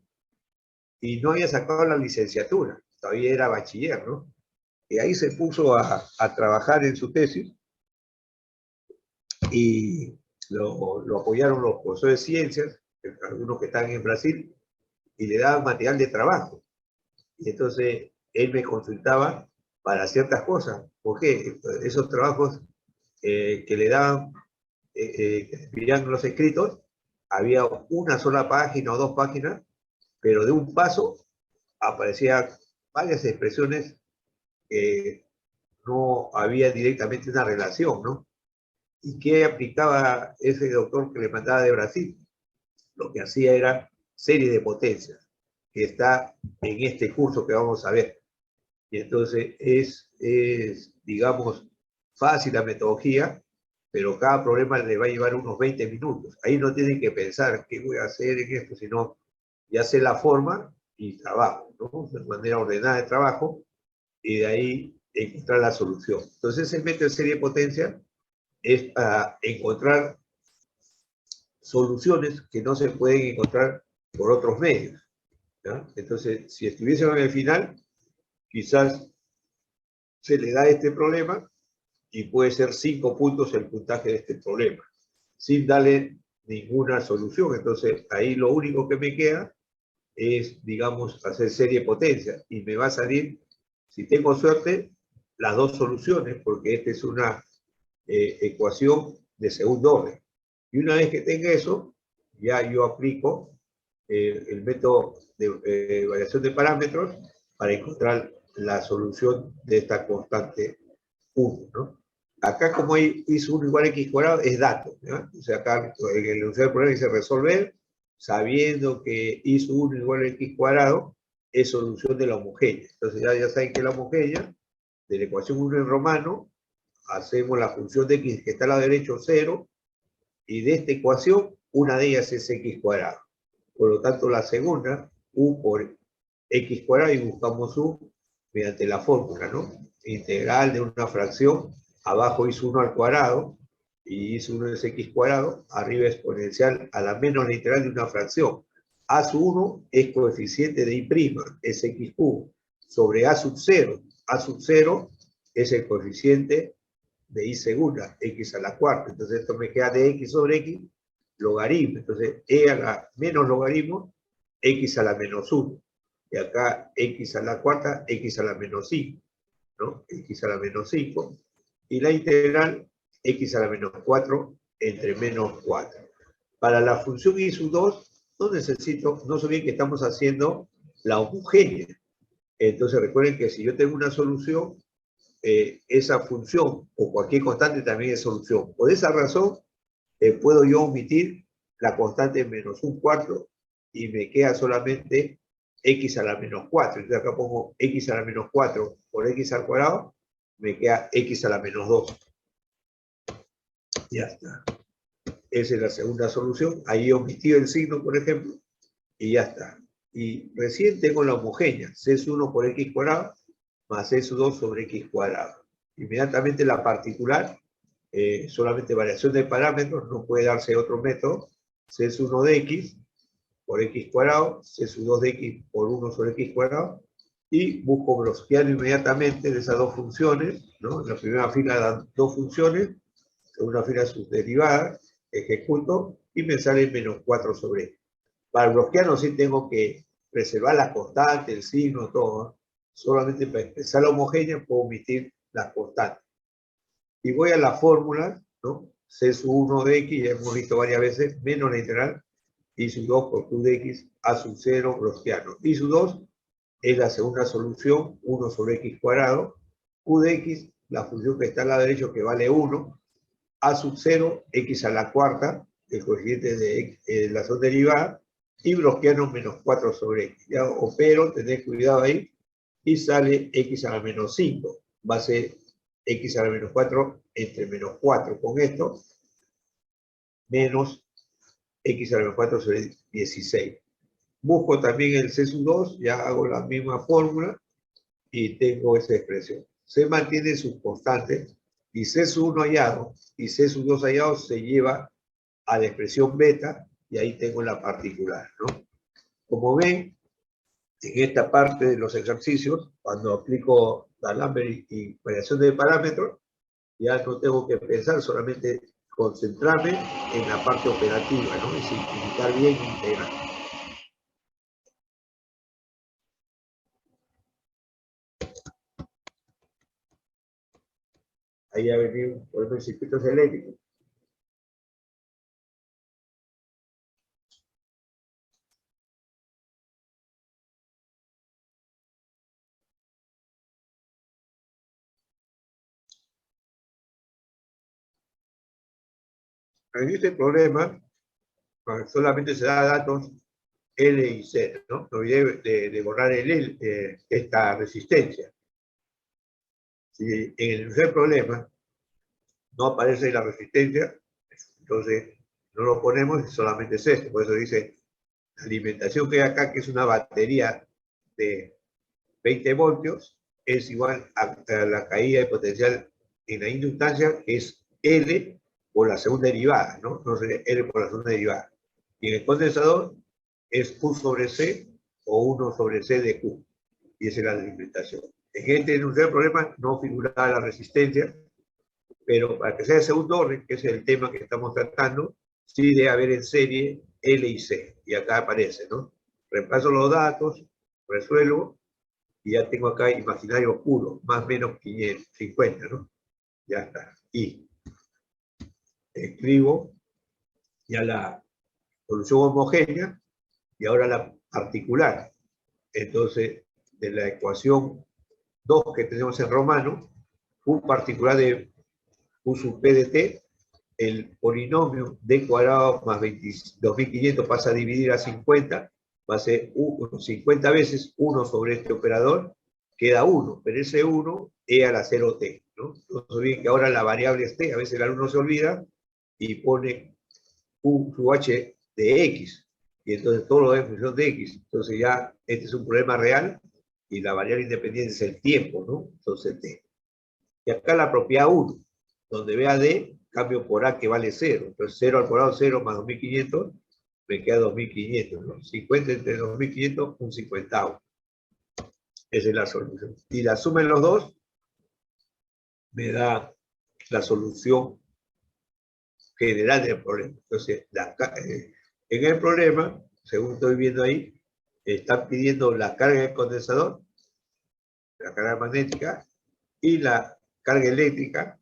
y no había sacado la licenciatura, todavía era bachiller, ¿no? Y ahí se puso a trabajar en su tesis, y lo apoyaron los profesores de ciencias, algunos que están en Brasil, y le daban material de trabajo. Y entonces él me consultaba para ciertas cosas. ¿Por qué? Esos trabajos que le daban, que veían los escritos, había una sola página o dos páginas, pero de un paso aparecían varias expresiones que no había directamente una relación, ¿no? ¿Y qué aplicaba ese doctor que le mandaba de Brasil? Lo que hacía era serie de potencias, que está en este curso que vamos a ver. Y entonces digamos, fácil la metodología, pero cada problema le va a llevar unos 20 minutos. Ahí no tienen que pensar qué voy a hacer en esto, sino ya sé la forma y trabajo, ¿no? De manera ordenada de trabajo, y de ahí encontrar la solución. Entonces, el método de serie de potencia es para encontrar soluciones que no se pueden encontrar por otros medios, ¿ya? Entonces, si estuviésemos en el final, quizás se le da este problema y puede ser 5 puntos el puntaje de este problema, sin darle ninguna solución. Entonces, ahí lo único que me queda es, digamos, hacer serie potencia, y me va a salir, si tengo suerte, las dos soluciones, porque esta es una ecuación de segundo orden. Y una vez que tenga eso, ya yo aplico el método de variación de parámetros para encontrar la solución de esta constante 1, ¿no? Acá, como hay hizo 1 igual a x cuadrado, es dato, ¿no? O sea, acá en el enunciado del problema dice resolver, sabiendo que hizo 1 igual a x cuadrado, es solución de la homogénea. Entonces ya saben que la homogénea, de la ecuación 1 en romano, hacemos la función de x que está a la derecha 0, y de esta ecuación, una de ellas es x cuadrado. Por lo tanto, la segunda, u por x cuadrado, y buscamos u mediante la fórmula, ¿no? Integral de una fracción, abajo hizo 1 al cuadrado, y hizo 1 es x cuadrado, arriba exponencial a la menos la integral de una fracción. A sub 1 es coeficiente de y', es x cubo, sobre a sub 0. A sub 0 es el coeficiente de y segunda, x a la cuarta. Entonces esto me queda de x sobre x, logaritmo. Entonces e a la menos logaritmo, x a la menos 1. Y acá x a la cuarta, x a la menos 5, ¿no? X a la menos 5. Y la integral, x a la menos 4 entre menos 4. Para la función y sub 2, no necesito, no sé bien que estamos haciendo la homogénea. Entonces recuerden que si yo tengo una solución, esa función o cualquier constante también es solución. Por esa razón, puedo yo omitir la constante menos 1/4 y me queda solamente x a la menos 4. Entonces acá pongo x a la menos 4 por x al cuadrado, me queda x a la menos 2. Ya está. Esa es la segunda solución. Ahí omití el signo, por ejemplo, y ya está. Y recién tengo la homogénea, c sub 1 por x cuadrado más c sub 2 sobre x cuadrado. Inmediatamente la particular, solamente variación de parámetros, no puede darse otro método, c sub 1 de x por x cuadrado, c sub 2 de x por 1 sobre x cuadrado, y busco bloquear inmediatamente de esas dos funciones, ¿no? En la primera fila dan dos funciones, en una fila sus derivadas, ejecuto, y me sale menos 4 sobre x. Para bloquearlo sí tengo que preservar la constante, el signo, todo, ¿no? Solamente para expresar la homogénea puedo omitir las constantes. Y voy a la fórmula, ¿no? C sub 1 de x, ya hemos visto varias veces, menos la integral, y sub 2 por q de x, a sub 0, bloquearlo. Y sub 2 es la segunda solución, 1 sobre x cuadrado, q de x, la función que está a la derecha que vale 1, a sub 0, x a la cuarta, el coeficiente de la son derivada, y bloquearnos menos 4 sobre x. Ya opero, tened cuidado ahí, y sale x a la menos 5. Va a ser x a la menos 4 entre menos 4 con esto, menos x a la menos 4 sobre 16. Busco también el c sub 2, ya hago la misma fórmula, y tengo esa expresión. Se mantiene sus constantes, y C1 hallado y C2 hallado se lleva a la expresión beta y ahí tengo la particular, ¿no? Como ven, en esta parte de los ejercicios, cuando aplico D'Alembert y variación de parámetros, ya no tengo que pensar, solamente concentrarme en la parte operativa, ¿no? Y simplificar bien e integrar. Ahí ha venido, por ejemplo, circuitos eléctricos. En este problema, solamente se da datos L y C, ¿no? No olvidé de borrar el L, esta resistencia. Si en el tercer problema no aparece la resistencia, entonces no lo ponemos y solamente es esto. Por eso dice, la alimentación que hay acá, que es una batería de 20 voltios, es igual a la caída de potencial en la inductancia, que es L por la segunda derivada, ¿no? Entonces, L por la segunda derivada. Y en el condensador es Q sobre C o 1 sobre C de Q. Y esa es la alimentación. En este enunciado problema no figuraba la resistencia, pero para que sea de segundo orden, que es el tema que estamos tratando, sí debe haber en serie L y C. Y acá aparece, ¿no? Reemplazo los datos, resuelvo, y ya tengo acá imaginario puro, más o menos 550, ¿no? Ya está. Y escribo ya la solución homogénea y ahora la particular. Entonces, de la ecuación 2 que tenemos en romano, Q particular de Q sub P de T, el polinomio d cuadrado más 22.500 pasa a dividir a 50, va a ser 50 veces 1 sobre este operador, queda 1, pero ese 1 es a la 0t, ¿no? Entonces, bien que ahora la variable es t, a veces el alumno se olvida y pone Q sub h de x, y entonces todo lo es en función de x. Entonces ya este es un problema real y la variable independiente es el tiempo, ¿no? Entonces t. Y acá la propiedad 1, donde vea d, cambio por a que vale 0. Entonces 0 al cuadrado 0 más 2500, me queda 2500, ¿no? 50 entre 2500, un cincuentavo. Esa es la solución. Y la suma en los dos me da la solución general del problema. Entonces, en el problema, según estoy viendo ahí, están pidiendo la carga del condensador, la carga magnética, y la carga eléctrica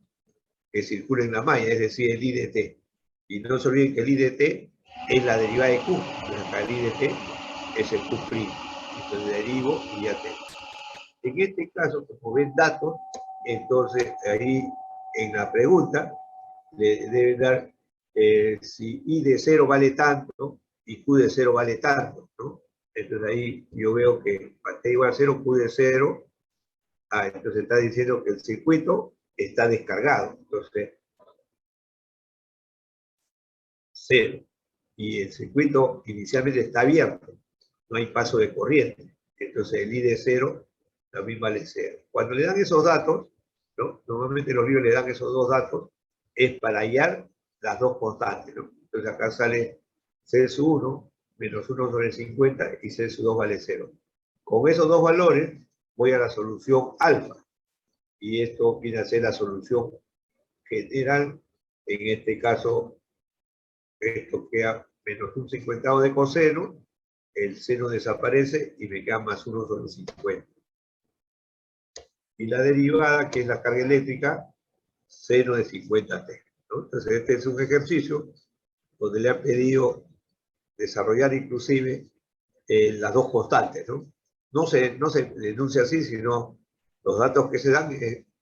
que circula en la malla, es decir, el I de T. Y no se olviden que el I de T es la derivada de Q. Entonces, acá el I de T es el Q'. Entonces, derivo y ya tengo. En este caso, como ven datos, entonces ahí en la pregunta le deben dar si I de 0 vale tanto y Q de 0 vale tanto, ¿no? Entonces ahí yo veo que para T igual a 0, Q de 0, entonces está diciendo que el circuito está descargado, entonces 0. Y el circuito inicialmente está abierto, no hay paso de corriente, entonces el I de 0 también vale 0. Cuando le dan esos datos, ¿no? Normalmente los libros le dan esos dos datos, es para hallar las dos constantes, ¿no? Entonces acá sale C sub 1 menos 1 sobre 50 y C sub 2 vale 0. Con esos dos valores voy a la solución alfa. Y esto viene a ser la solución general. En este caso, esto queda menos un cincuentavo de coseno, el seno desaparece y me queda más 1 sobre 50. Y la derivada, que es la carga eléctrica, seno de 50t, ¿no? Entonces este es un ejercicio donde le han pedido desarrollar inclusive las dos constantes, ¿no? No se denuncia así, sino los datos que se dan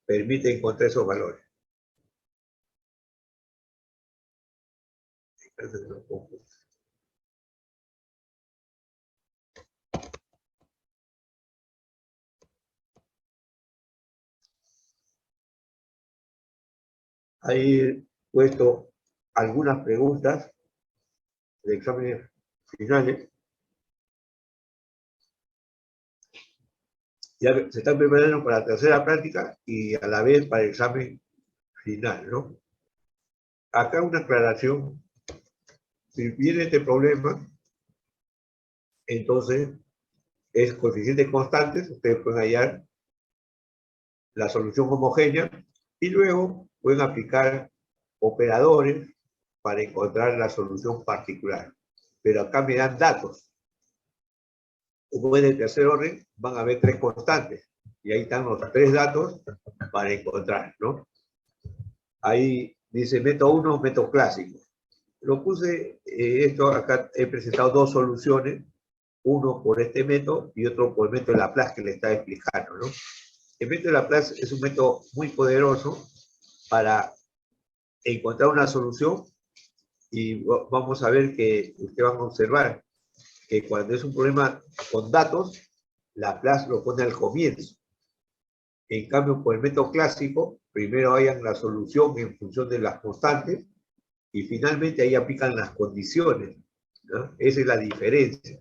permiten encontrar esos valores. Ahí puesto algunas preguntas de exámenes finales. Ya se están preparando para la tercera práctica y a la vez para el examen final, ¿no? Acá una aclaración. Si viene este problema, entonces es coeficientes constantes, ustedes pueden hallar la solución homogénea y luego pueden aplicar operadores para encontrar la solución particular. Pero acá me dan datos. Como en el tercer orden, van a haber 3 constantes. Y ahí están los 3 datos para encontrar, ¿no? Ahí dice método 1, método clásico. Lo puse, esto acá he presentado 2 soluciones, uno por este método y otro por el método de Laplace que le estaba explicando, ¿no? El método de Laplace es un método muy poderoso para encontrar una solución y vamos a ver que ustedes van a observar que cuando es un problema con datos, Laplace lo pone al comienzo. En cambio, por el método clásico, primero hayan la solución en función de las constantes y finalmente ahí aplican las condiciones, ¿no? Esa es la diferencia.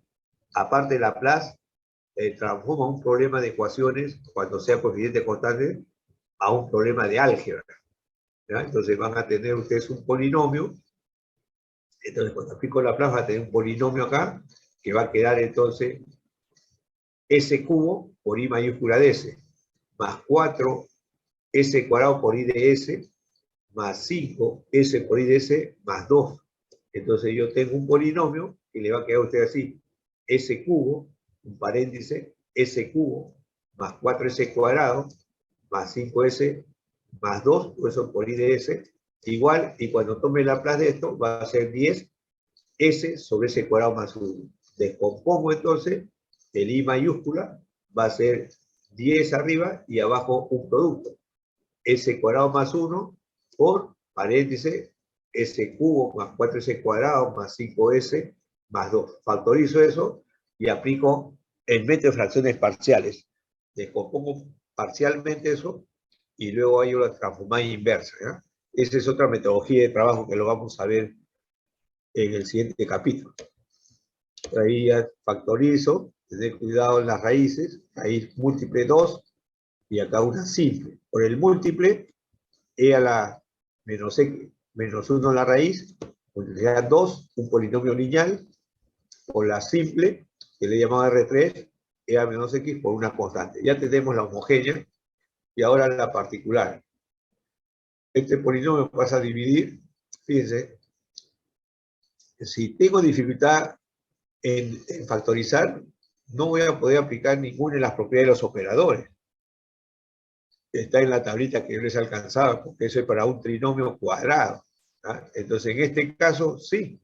Aparte, Laplace transforma un problema de ecuaciones, cuando sea coeficiente constante, a un problema de álgebra, ¿ya? Entonces van a tener ustedes un polinomio. Entonces, cuando aplico Laplace, va a tener un polinomio acá, que va a quedar entonces S cubo por I mayúscula de S, más 4S cuadrado por I de S, más 5S por I de S, más 2. Entonces yo tengo un polinomio que le va a quedar a usted así, S cubo, un paréntesis, S cubo, más 4S cuadrado, más 5S, más 2, todo eso por I de S, igual, y cuando tome Laplace de esto, va a ser 10S sobre S cuadrado más 1. Descompongo entonces, el I mayúscula va a ser 10 arriba y abajo un producto. S cuadrado más 1 por, paréntesis, S cubo más 4S cuadrado más 5S más 2. Factorizo eso y aplico el método de fracciones parciales. Descompongo parcialmente eso y luego hay una transformada inversa, ¿ya? Esa es otra metodología de trabajo que lo vamos a ver en el siguiente capítulo. Ahí ya factorizo, tener cuidado en las raíces, raíz múltiple 2 y acá una simple. Por el múltiple, e a la menos 1 en la raíz, multiplicar 2, un polinomio lineal, por la simple, que le he llamado R3, e a menos x por una constante. Ya tenemos la homogénea y ahora la particular. Este polinomio pasa a dividir, fíjense, si tengo dificultad en factorizar, no voy a poder aplicar ninguna de las propiedades de los operadores. Está en la tablita que yo les alcanzaba, porque eso es para un trinomio cuadrado, ¿ah? Entonces, en este caso, sí,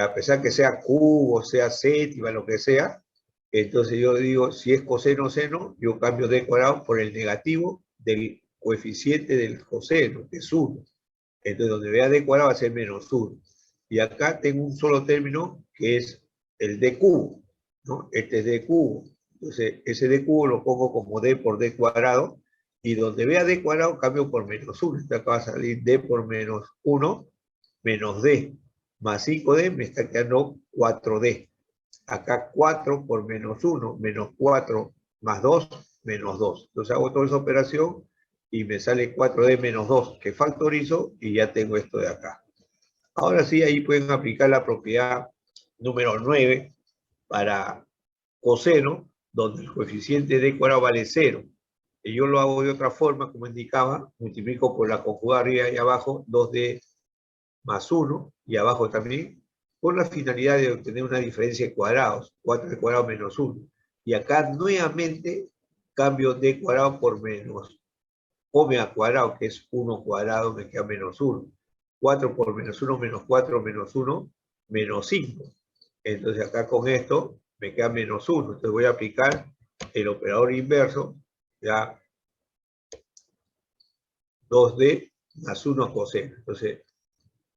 a pesar que sea cubo, sea séptima, lo que sea, entonces yo digo, si es coseno seno, yo cambio d cuadrado por el negativo del coeficiente del coseno, que es 1. Entonces, donde vea d cuadrado va a ser menos 1. Y acá tengo un solo término, que es el d cubo, ¿no? Este es d cubo. Entonces, ese d cubo lo pongo como d por d cuadrado, y donde vea d cuadrado cambio por menos 1. Entonces acá va a salir d por menos 1, menos d, más 5d, me está quedando 4d. Acá 4 por menos 1, menos 4, más 2, menos 2. Entonces hago toda esa operación y me sale 4d menos 2, que factorizo y ya tengo esto de acá. Ahora sí, ahí pueden aplicar la propiedad número 9 para coseno, donde el coeficiente d cuadrado vale 0. Y yo lo hago de otra forma, como indicaba, multiplico por la conjugada arriba y abajo, 2d más 1, y abajo también, con la finalidad de obtener una diferencia de cuadrados, 4d cuadrado menos 1. Y acá nuevamente cambio d cuadrado por menos omega cuadrado, que es 1 cuadrado, me queda menos 1. 4 por menos 1, menos 4, menos 1, menos 5. Entonces acá con esto me queda menos 1. Entonces voy a aplicar el operador inverso, ya 2d más 1 coseno. Entonces,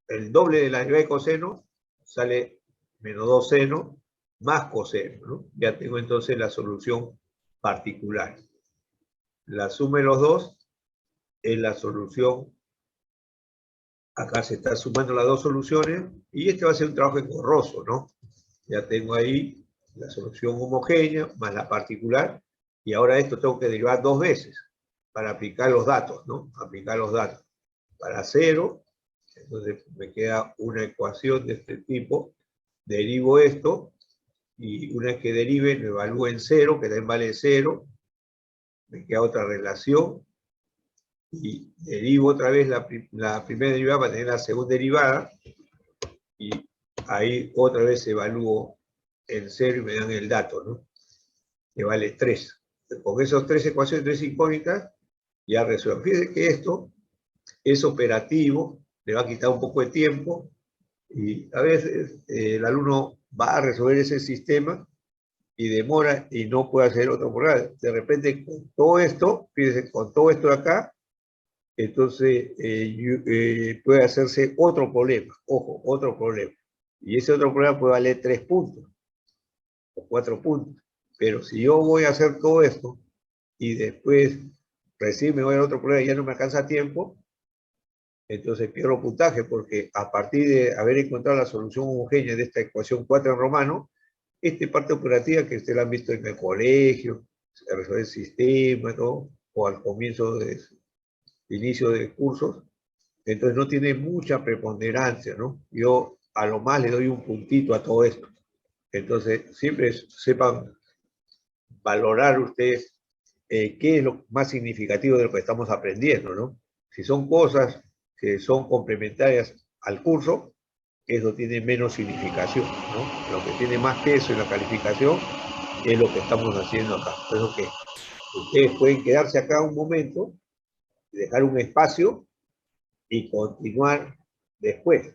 el doble de la derivada de coseno sale menos 2 seno más coseno, ¿no? Ya tengo entonces la solución particular. La suma de los dos es la solución. Acá se están sumando las dos soluciones y este va a ser un trabajo engorroso, ¿no? Ya tengo ahí la solución homogénea más la particular y ahora esto tengo que derivar 2 veces para aplicar los datos, ¿no? Aplicar los datos. para 0, entonces me queda una ecuación de este tipo, derivo esto, y una vez que derive, lo evalúo en 0, que también vale 0, me queda otra relación, y derivo otra vez la primera derivada para tener la segunda derivada, y ahí otra vez evalúo en 0 y me dan el dato, ¿no? Que vale 3. Con esas 3 ecuaciones, 3 incógnitas, ya resuelvo. Fíjense que esto es operativo, le va a quitar un poco de tiempo, y a veces el alumno va a resolver ese sistema y demora y no puede hacer otro programa. De repente, con todo esto, fíjense, con todo esto de acá, entonces puede hacerse otro problema. Ojo, otro problema. Y ese otro problema puede valer 3 puntos o 4 puntos. Pero si yo voy a hacer todo esto y después recién me voy a otro problema y ya no me alcanza tiempo, entonces pierdo puntaje, porque a partir de haber encontrado la solución homogénea de esta ecuación 4 en romano, esta parte operativa que ustedes la han visto en el colegio, resolver el sistema, ¿no? O al comienzo de inicio de cursos, entonces no tiene mucha preponderancia, ¿no? Yo a lo más le doy un puntito a todo esto. Entonces, siempre sepan valorar ustedes qué es lo más significativo de lo que estamos aprendiendo, ¿no? Si son cosas que son complementarias al curso, eso tiene menos significación, ¿no? Lo que tiene más peso en la calificación es lo que estamos haciendo acá. Por eso que ustedes pueden quedarse acá un momento, dejar un espacio y continuar después,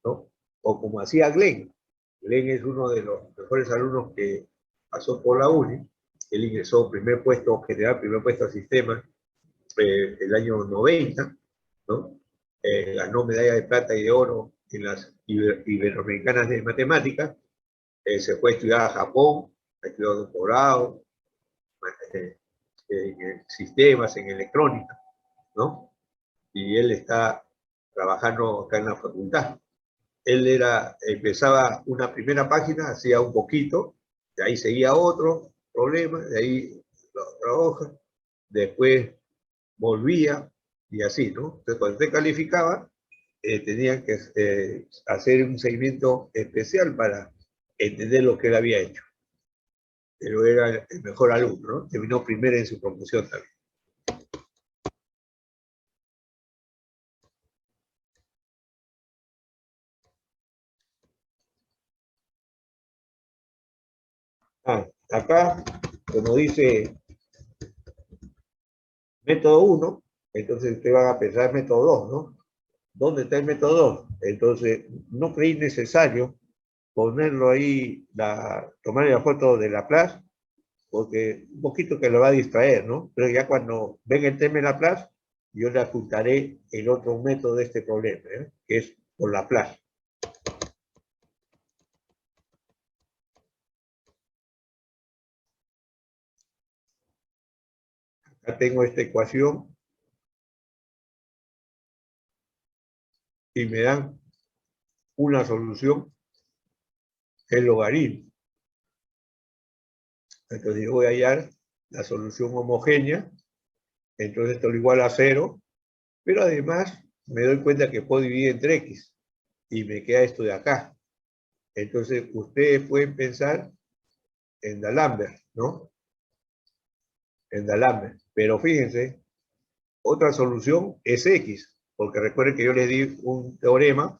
¿no? O como hacía Glenn. Glenn es uno de los mejores alumnos que pasó por la UNI. Él ingresó primer puesto general, primer puesto a sistema el año 90, ¿no? Ganó medalla de plata y de oro en las iberoamericanas de matemáticas. Se fue a estudiar a Japón, ha estudiado doctorado en sistemas, en electrónica, ¿no? Y él está trabajando acá en la facultad. Él empezaba una primera página, hacía un poquito, de ahí seguía otro problema, de ahí la otra hoja, después volvía y así, ¿no? Entonces, cuando usted calificaba, tenía que hacer un seguimiento especial para entender lo que él había hecho. Pero era el mejor alumno, ¿no? Terminó primero en su promoción también. Acá, como dice método 1, entonces ustedes van a pensar método 2, ¿no? ¿Dónde está el método 2? Entonces, no creí necesario ponerlo ahí, tomarle la foto de Laplace, porque un poquito que lo va a distraer, ¿no? Pero ya cuando ven el tema de Laplace, yo le apuntaré el otro método de este problema, que es por Laplace. Acá tengo esta ecuación y me dan una solución, el logaritmo. Entonces yo voy a hallar la solución homogénea, entonces esto lo igual a 0, pero además me doy cuenta que puedo dividir entre x y me queda esto de acá. Entonces ustedes pueden pensar en D'Alembert, ¿no? En D'Alembert. Pero fíjense, otra solución es x, porque recuerden que yo les di un teorema,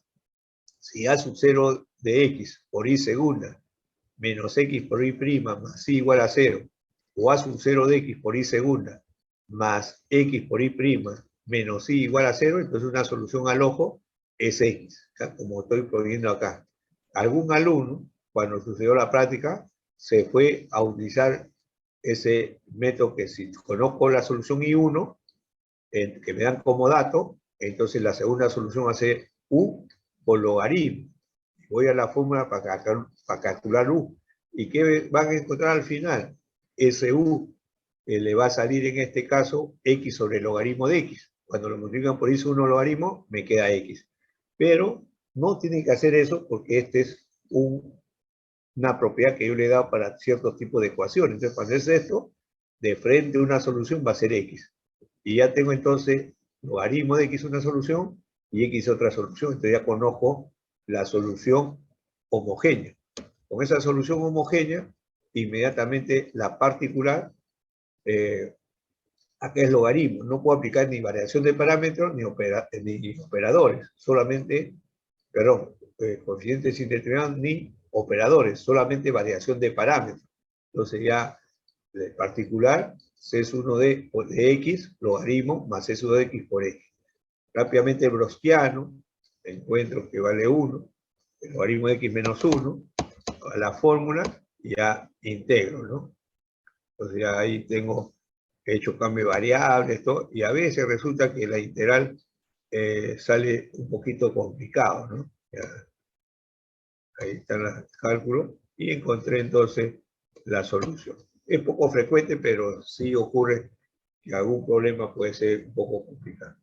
si a sub 0 de x por y segunda menos x por y prima más y igual a 0, o a sub 0 de x por y segunda más x por y prima menos y igual a 0, entonces una solución al ojo es x, como estoy poniendo acá. Algún alumno, cuando sucedió la práctica, se fue a utilizar ese método que si conozco la solución I1, que me dan como dato, entonces la segunda solución va a ser U por logaritmo. Voy a la fórmula para calcular U. ¿Y qué van a encontrar al final? SU le va a salir en este caso X sobre el logaritmo de X. Cuando lo multiplican por I1 logaritmo, me queda X. Pero no tienen que hacer eso porque este es una propiedad que yo le he dado para ciertos tipos de ecuaciones. Entonces, cuando es esto, de frente a una solución va a ser X. Y ya tengo entonces logaritmo de x una solución y x otra solución. Entonces ya conozco la solución homogénea. Con esa solución homogénea, inmediatamente la particular, acá es logaritmo. No puedo aplicar ni variación de parámetros ni operadores, solamente, perdón, coeficientes indeterminados ni operadores, solamente variación de parámetros. Entonces ya, de particular, C1 de x, logaritmo, más C1 de x por x. Rápidamente browskiano, encuentro que vale 1, el logaritmo de x menos 1, a la fórmula, y ya integro, ¿no? Entonces ya ahí tengo hecho cambio de variables, todo, y a veces resulta que la integral sale un poquito complicado, ¿no? Ya, ahí están los cálculos, y encontré entonces la solución. Es poco frecuente, pero sí ocurre que algún problema puede ser un poco complicado.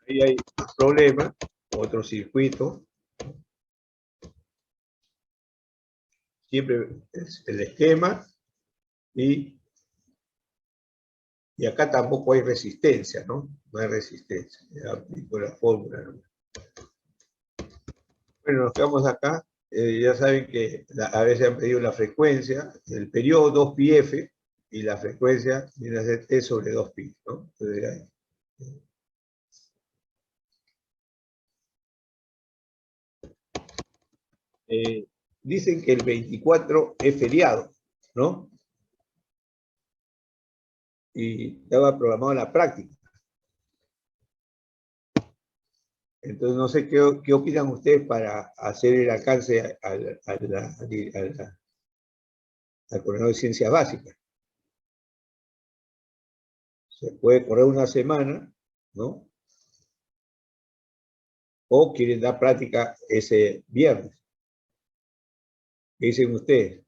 Ahí hay más problemas, otro circuito. Siempre es el esquema y acá tampoco hay resistencia, ¿no? No hay resistencia. Ya aplico la fórmula, ¿no? Bueno, nos quedamos acá. Ya saben que a veces han pedido la frecuencia, el periodo 2πf y la frecuencia viene a ser T sobre 2π, ¿no? Entonces, dicen que el 24 es feriado, ¿no? Y estaba programado la práctica. Entonces, no sé qué opinan ustedes para hacer el alcance al coordinador de ciencias básicas. Se puede correr una semana, ¿no? O quieren dar práctica ese viernes. ¿Qué dicen ustedes?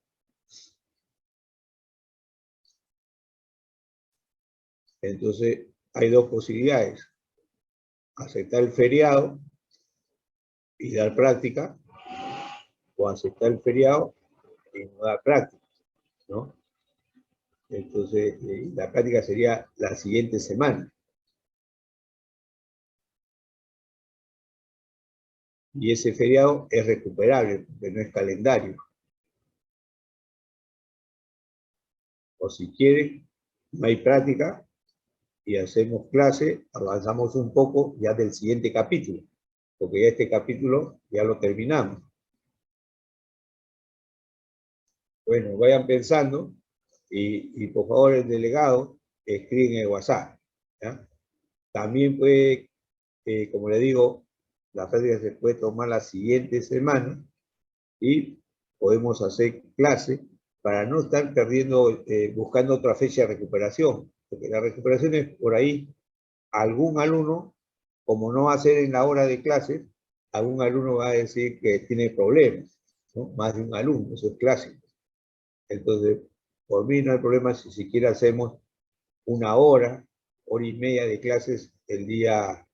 Entonces, hay dos posibilidades. Aceptar el feriado y dar práctica, o aceptar el feriado y no dar práctica, ¿no? Entonces, la práctica sería la siguiente semana. Y ese feriado es recuperable, porque no es calendario. O si quieren, no hay práctica y hacemos clase, avanzamos un poco ya del siguiente capítulo, porque ya este capítulo ya lo terminamos. Bueno, vayan pensando y por favor el delegado escribe en el WhatsApp, ¿ya? También puede, como le digo, la práctica se puede tomar la siguiente semana y podemos hacer clase para no estar perdiendo, buscando otra fecha de recuperación, porque la recuperación es por ahí, algún alumno, como no va a ser en la hora de clase, algún alumno va a decir que tiene problemas, ¿no? Más de un alumno, eso es clásico. Entonces, por mí no hay problema si siquiera hacemos una hora y media de clases el día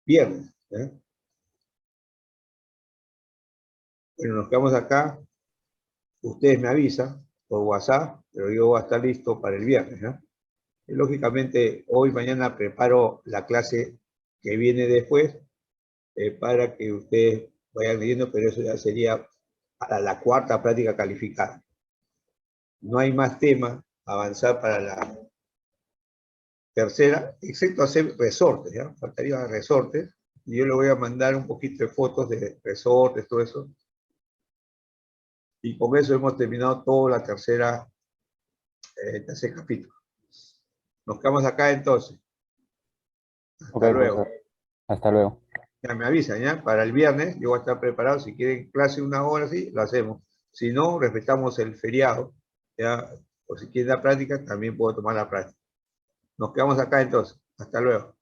viernes, ¿eh? Bueno, nos quedamos acá. Ustedes me avisan por WhatsApp, pero yo voy a estar listo para el viernes, ¿no? Y lógicamente, hoy, mañana preparo la clase que viene después para que ustedes vayan leyendo, pero eso ya sería para la cuarta práctica calificada. No hay más tema avanzar para la tercera, excepto hacer resortes, ¿ya? Faltaría resortes, y yo le voy a mandar un poquito de fotos de resortes, todo eso. Y con eso hemos terminado toda la tercer capítulo. Nos quedamos acá entonces. Hasta luego. Profesor. Hasta luego. Ya me avisan, ¿ya? Para el viernes yo voy a estar preparado. Si quieren clase una hora, sí, lo hacemos. Si no, respetamos el feriado, ¿ya? O si quieren la práctica, también puedo tomar la práctica. Nos quedamos acá entonces. Hasta luego.